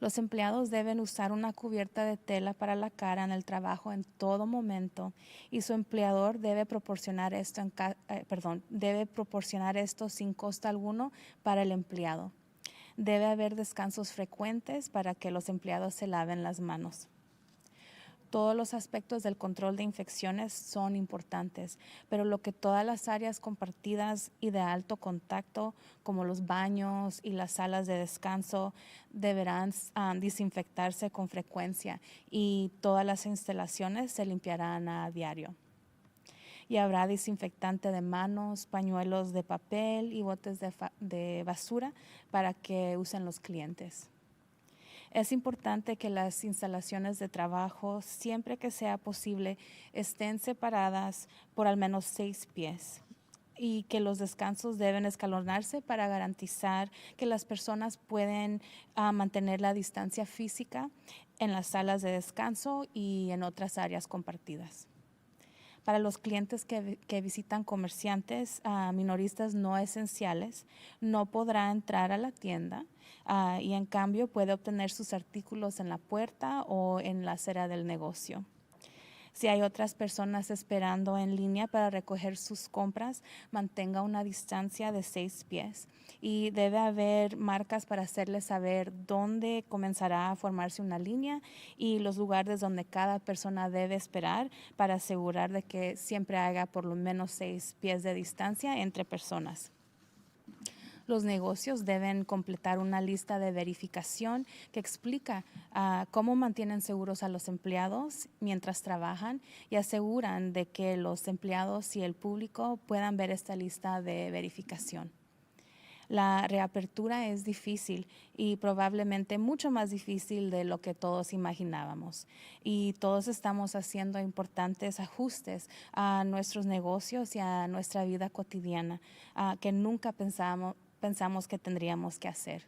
Los empleados deben usar una cubierta de tela para la cara en el trabajo en todo momento y su empleador debe proporcionar esto sin costo alguno para el empleado. Debe haber descansos frecuentes para que los empleados se laven las manos. Todos los aspectos del control de infecciones son importantes, pero lo que todas las áreas compartidas y de alto contacto, como los baños y las salas de descanso, deberán desinfectarse con frecuencia y todas las instalaciones se limpiarán a diario. Y habrá desinfectante de manos, pañuelos de papel y botes de basura para que usen los clientes. Es importante que las instalaciones de trabajo, siempre que sea posible, estén separadas por al menos 6 pies y que los descansos deben escalonarse para garantizar que las personas pueden mantener la distancia física en las salas de descanso y en otras áreas compartidas. Para los clientes que visitan comerciantes minoristas no esenciales, no podrá entrar a la tienda y en cambio puede obtener sus artículos en la puerta o en la acera del negocio. Si hay otras personas esperando en línea para recoger sus compras, mantenga una distancia de 6 pies y debe haber marcas para hacerles saber dónde comenzará a formarse una línea y los lugares donde cada persona debe esperar para asegurar de que siempre haya por lo menos 6 pies de distancia entre personas. Los negocios deben completar una lista de verificación que explica cómo mantienen seguros a los empleados mientras trabajan y aseguran de que los empleados y el público puedan ver esta lista de verificación. La reapertura es difícil y probablemente mucho más difícil de lo que todos imaginábamos. Y todos estamos haciendo importantes ajustes a nuestros negocios y a nuestra vida cotidiana que nunca pensamos que tendríamos que hacer.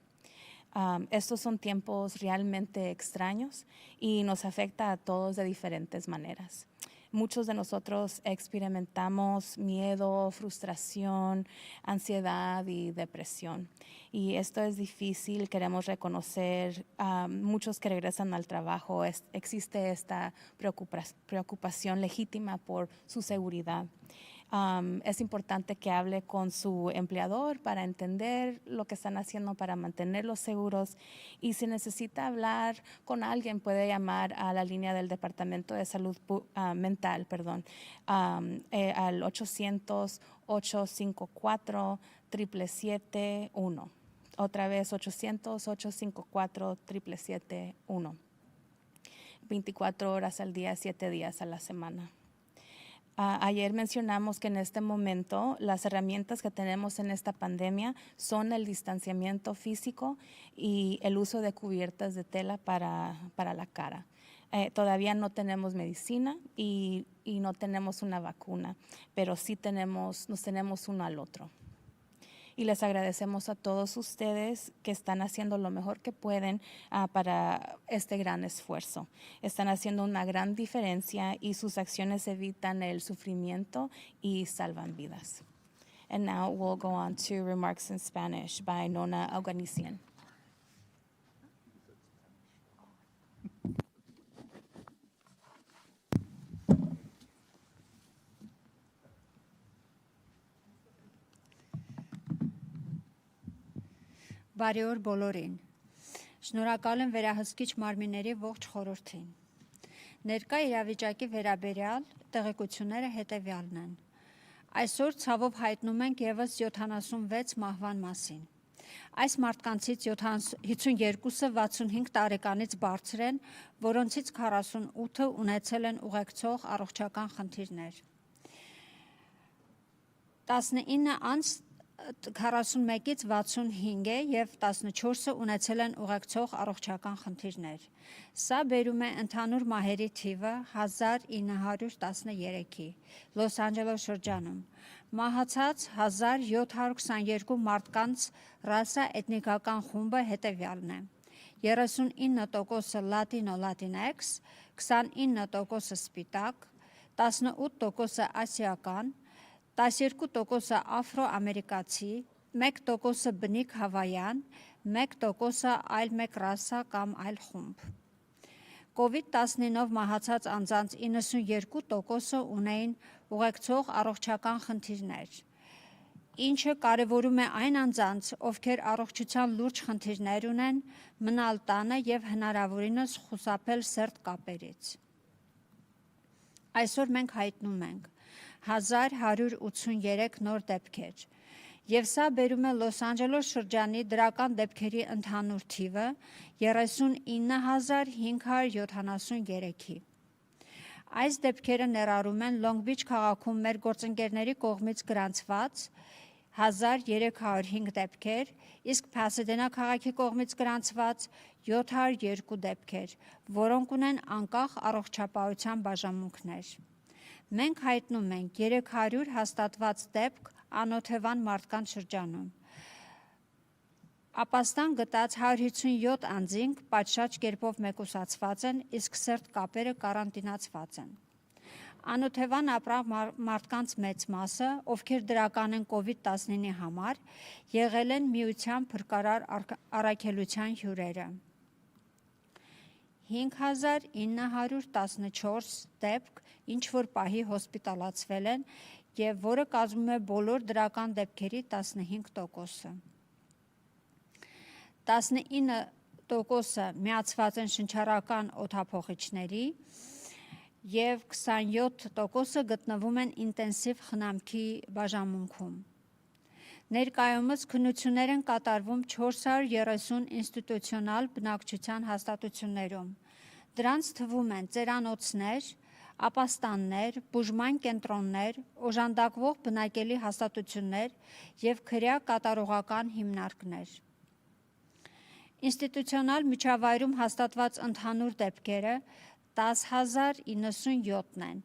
Estos son tiempos realmente extraños y nos afecta a todos de diferentes maneras. Muchos de nosotros experimentamos miedo, frustración, ansiedad y depresión. Y esto es difícil, queremos reconocer, muchos que regresan al trabajo, existe esta preocupación legítima por su seguridad. Es importante que hable con su empleador para entender lo que están haciendo para mantenerlos seguros y si necesita hablar con alguien puede llamar a la línea del Departamento de Salud Mental, al 800-854-7771. Otra vez 800-854-7771. 24 horas al día, 7 días a la semana. Ayer mencionamos que en este momento las herramientas que tenemos en esta pandemia son el distanciamiento físico y el uso de cubiertas de tela para la cara. Todavía no tenemos medicina y no tenemos una vacuna, pero sí nos tenemos uno al otro. Y les agradecemos a todos ustedes que están haciendo lo mejor que pueden para este gran esfuerzo. Están haciendo una gran diferencia y sus acciones evitan el sufrimiento y salvan vidas. And now we'll go on to remarks in Spanish by Nona Alganisian. Բարի օր բոլորին։ Շնորհակալ եմ վերահսկիչ մարմինների ողջ խորհրդին։ Ներկա իրավիճակի վերաբերյալ տեղեկությունները հետևյալն են։ Այսօր ցավով հայտնում ենք եւս 76 մահվան մասին։ Այս մարդկանցից 52-ը 65 տարեկանից բարձր են, որոնցից 48-ը ունեցել են ուղեկցող առողջական խնդիրներ։ 19 անց 41-ից 65 է եւ 14-ը ունեցել են ուղեկցող առողջական խնդիրներ։ Սա բերում է ընդհանուր մահերի թիվը 1913-ի Լոս Անջելես շրջանում։ Մահացած 1722 մարդկանց ռասա-էթնիկական խումբը հետևյալն է. 39% լատինո-լատինեքս, 29% սպիտակ, 18% ասիական, 12% աֆրոամերիկացի, 1% բնիկ հավայան, 1% այլ մեկ ռասա կամ այլ խումբ։ COVID-19-ով մահացած անձանց 92% ունեին ուղեկցող առողջական խնդիրներ, ինչը կարևորում է այն անձանց, ովքեր առողջության լուրջ խնդիրներ ունեն, մնալ տանը եւ հնարավորինս խուսափել սերտ կապերից։ Այսօր մենք հայտնում ենք 1183 նոր դեպքեր, եւ սա բերում է Լոս Անջելես շրջանի դրական դեպքերի ընդհանուր թիվը 39573-ի։ Այս դեպքերը ներառում են Լոնգ Բիչ քաղաքում մեր գործընկերների կողմից գրանցված 1305 դեպքեր, իսկ Փասադենա քաղաքի կողմից գրանցված 702 դեպքեր, որոնք ունեն անկախ առողջապահության բաժանմունքներ։ Մենք հայտնում ենք 300 հաստատված դեպք անօթևան մարդկանց շրջանում։ Ապաստան գտած 157 անձինք պատշաճ կերպով մեկուսացված են, իսկ սերտ կապերը կարանտինացված են։ Անօթևան ապրող մարդկանց մեծ մասը, ովքեր դրական են COVID-19-ի համար, եղել են միության փրկարար առաքելության հյուրերը։ 5914 դեպք ինչ որ պահի հոսպիտալացվել են եւ որը կազմում է բոլոր դրական դեպքերի 15%-ը։ 19% միացված են շնչառական օդափոխիչների եւ 27% գտնվում են ինտենսիվ խնամքի բաժանմունքում։ Ներկայումս քննություններ են կատարվում 430 ինստիտուցիոնալ բնակչության հաստատություններում։ Դրանց թվում են ծերանոցներ, ապաստաններ, բուժման կենտրոններ, օժանդակվող բնակելի հաստատություններ եւ քրյա կատարողական հիմնարկներ։ Ինստիտուցիոնալ միջավայրում հաստատված ընդհանուր դեպքերը 10097 են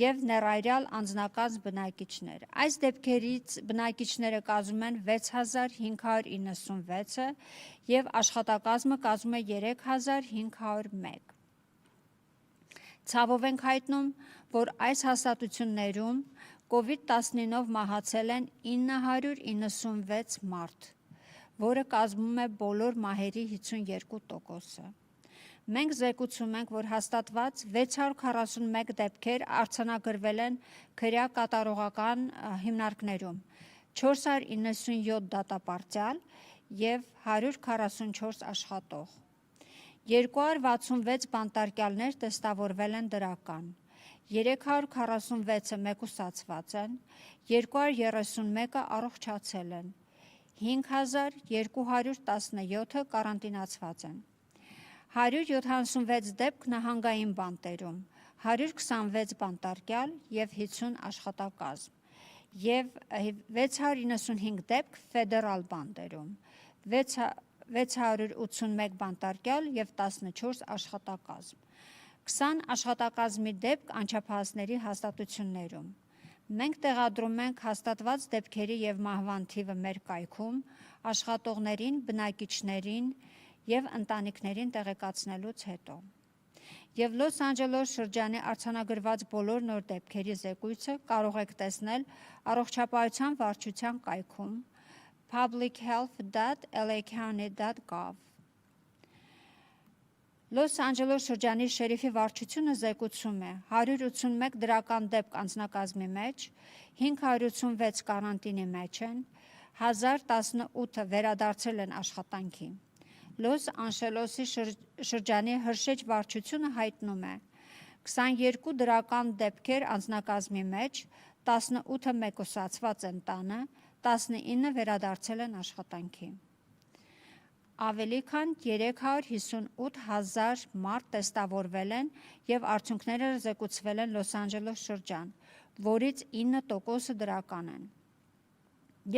եւ ներառյալ անձնակազմ բնակիչներ։ Այս դեպքերից բնակիչները կազմում են 6596-ը եւ աշխատակազմը կազմում է 3501։ Ցավով ենք հայտնում, որ այս հաստատություններում COVID-19-ով մահացել են 996 մարդ, որը կազմում է բոլոր մահերի 52%-ը։ Մենք զեկուցում ենք, որ հաստատված 641 դեպքեր արձանագրվել են քրյա կատարողական հիմնարկներում, 497 դատապարտյալ եւ 144 աշխատող։ 266 բանտարկյալներ տեստավորվել են դրական, 346-ը մեկուսացված են, 231-ը առողջացել են, 5217-ը կարանտինացված են։ 176 դեպք նահանգային բանտերում, 126 բանտարկյալ եւ 50 աշխատակազմ եւ 695 դեպք ֆեդերալ բանտերում, 681 բանտարկյալ եւ 14 աշխատակազմ, 20 աշխատակազմի դեպք անչափահասների հաստատություններում։ Մենք տեղադրում ենք հաստատված դեպքերի եւ մահվան թիվը մեր կայքում, աշխատողներին, բնակիչներին եւ ընտանիքներին տեղեկացնելուց հետո։ Եվ Լոս Անջելես շրջանի արձանագրված բոլոր նոր դեպքերի զեկույցը կարող եք տեսնել առողջապահության վարչության կայքում publichealth.lacounty.gov։ Լոս Անջելես շրջանի շերիֆի վարչությունը զեկուցում է 181 դրական դեպք անձնակազմի մեջ, 586 կարանտինի մեջ են, 1018-ը վերադարձել են աշխատանքի։ Լոս Անջելեսի շրջանի հրշեջ վարչությունը հայտնում է 22 դրական դեպքեր անձնակազմի մեջ, 18-ը մեկուսացված են տանը, 19-ը վերադարձել են աշխատանքի։ Ավելի քան 358,000 մարդ տեստավորվել են և արդյունքները զեկուցվել են Լոս Անջելես շրջան, որից 9% դրական են։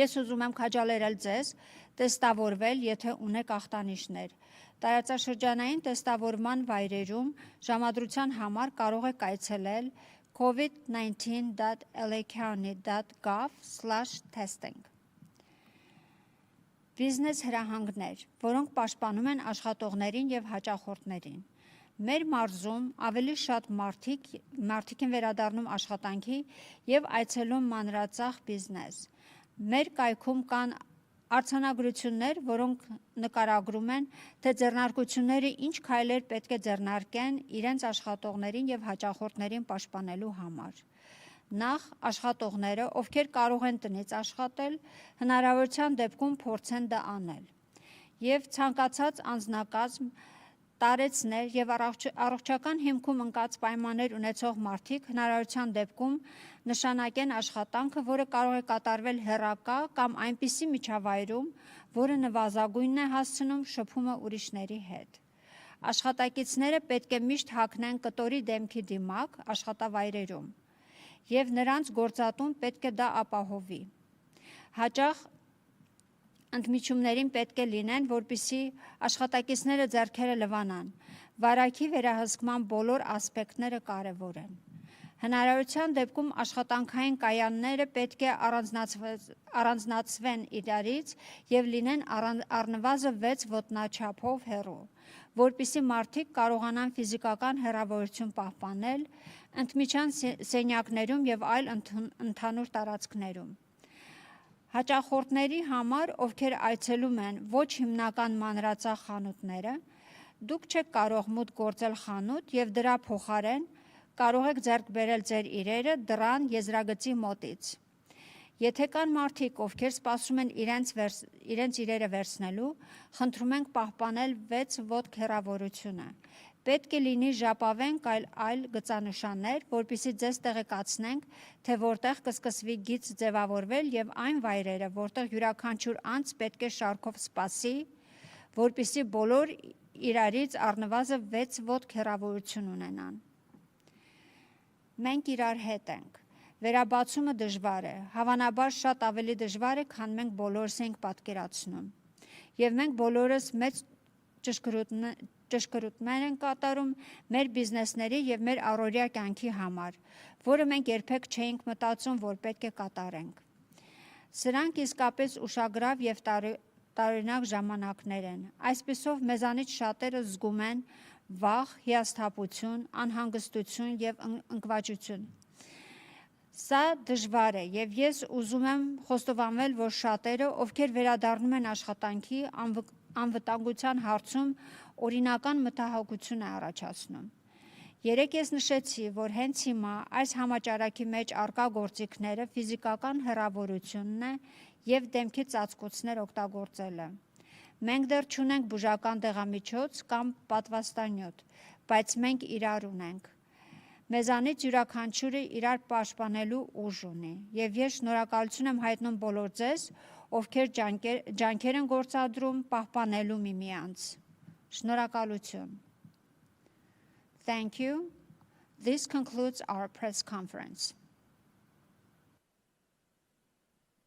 Ես ուզում եմ քաջալերել ձեզ տեստավորվել, եթե ունեք ախտանիշներ։ Տարածաշրջանային տեստավորման վայրերում ժամադրության համար կարող եք այցելել covid19.lacounty.gov/testing։ Բիզնես հրահանգներ, որոնք պաշտպանում են աշխատողներին և հաճախորդներին։ Մեր մարզում ավելի շատ մարդիկ են վերադառնում աշխատանքի և այցելում մանրածախ բիզնես։ Մեր կայքում կան արձանագրություններ, որոնք նկարագրում են, թե ձեռնարկությունները ինչ քայլեր պետք է ձեռնարկեն իրենց աշխատողներին և հաճախորդներին պաշտպանելու համար։ Նախ, աշխատողները, ովքեր կարող են տնից աշխատել, հնարավորության դեպքում փորձեն դա անել։ Եվ ցանկացած անձնակազմ, տարեցներ և առողջական հիմքում ընկած պայմաններ ունեցող մարդիկ հնարավորության դեպքում նշանակեն աշխատանքը, որը կարող է կատարվել հեռակա կամ այնպիսի միջավայրում, որը նվազագույնն է հասցնում շփումը ուրիշների հետ։ Աշխատակիցները պետք է միշտ հագնեն կտորի դեմքի դիմակ աշխատավայրերում, և նրանց գործատուն պետք է դա ապահովի։ Հաճախ ընդմիջումներին պետք է լինեն, որպեսզի աշխատակիցները ձեռքերը լվանան։ Վարակի վերահսկման բոլոր ասպեկտները կարևոր են։ Հնարավորության դեպքում աշխատանքային կայանները պետք է առանձնացվեն իրարից և լինեն առնվազն 6 ոտնաչափով հեռու, որպեսզի մարդիկ կարողանան ֆիզիկական հեռավորություն պահպանել ընդմիջման սենյակներում և այլ ընդհանուր տարածքներում։ Հաճախորդների համար, ովքեր այցելում են ոչ հիմնական մանրածախ խանութները, դուք չեք կարող մուտք գործել խանութ և դրա փոխարեն կարող եք ձեռք բերել ձեր իրերը դռան եզրագծի մոտից։ Եթե կան մարդիկ, ովքեր սպասում են իրենց իրերը վերցնելու, խնդրում ենք պահպանել 6 ոտք հեռավորությունը։ Պետք է լինի ժապավեն այլ գծանշաններ, որպեսզի ձեզ տեղեկացնենք, թե որտեղ կսկսվի գիծ ձևավորվել և այն վայրերը, որտեղ յուրաքանչյուր անձ պետք է շարքով սպասի, որպեսզի բոլոր իրարից առնվազն 6 ոտք հեռավորություն ունենան։ Մենք իրար հետ ենք։ Վերաբացումը դժվար է, հավանաբար շատ ավելի դժվար է, քան մենք բոլորս ենք պատկերացնում։ Եվ մենք բոլորս մեծ ճշգրուտներ ենք կատարում մեր բիզնեսների և մեր առօրյա կյանքի համար, որը մենք երբեք չէինք մտածում, որ պետք է կատարենք։ Սրանք իսկապես ուշագրավ և տարօրինակ ժամանակներ են։ Այսպիսով մեզանից շատերը զգում են վախ, հիասթափություն, անհանգստություն և ընկճություն։ Սա դժվար է, և ես ուզում եմ խոստովանել, որ շատերը, ովքեր վերադառնում են աշխատանքի, անվտանգության հարցում օրինական մտահոգություն է առաջացնում։ Երեկ ես նշեցի, որ հենց հիմա այս համաճարակի մեջ առկա գործիքները ֆիզիկական հեռավորությունն է և դեմքի ծածկոցներ օգտագործելը։ Մենք դեռ չունենք բուժական դեղամիջոց կամ պատվաստանյութ, բայց մենք իրար ունենք։ Մեզանից յուրաքանչյուրը իրար պաշտպանելու ուժ ունի, և ես շնորհակալություն եմ հայտնում բոլոր ձեզ, ովքեր ջանքեր են գործադրում պահպանելու միմյանց։ Շնորհակալություն։ Thank you. This concludes our press conference.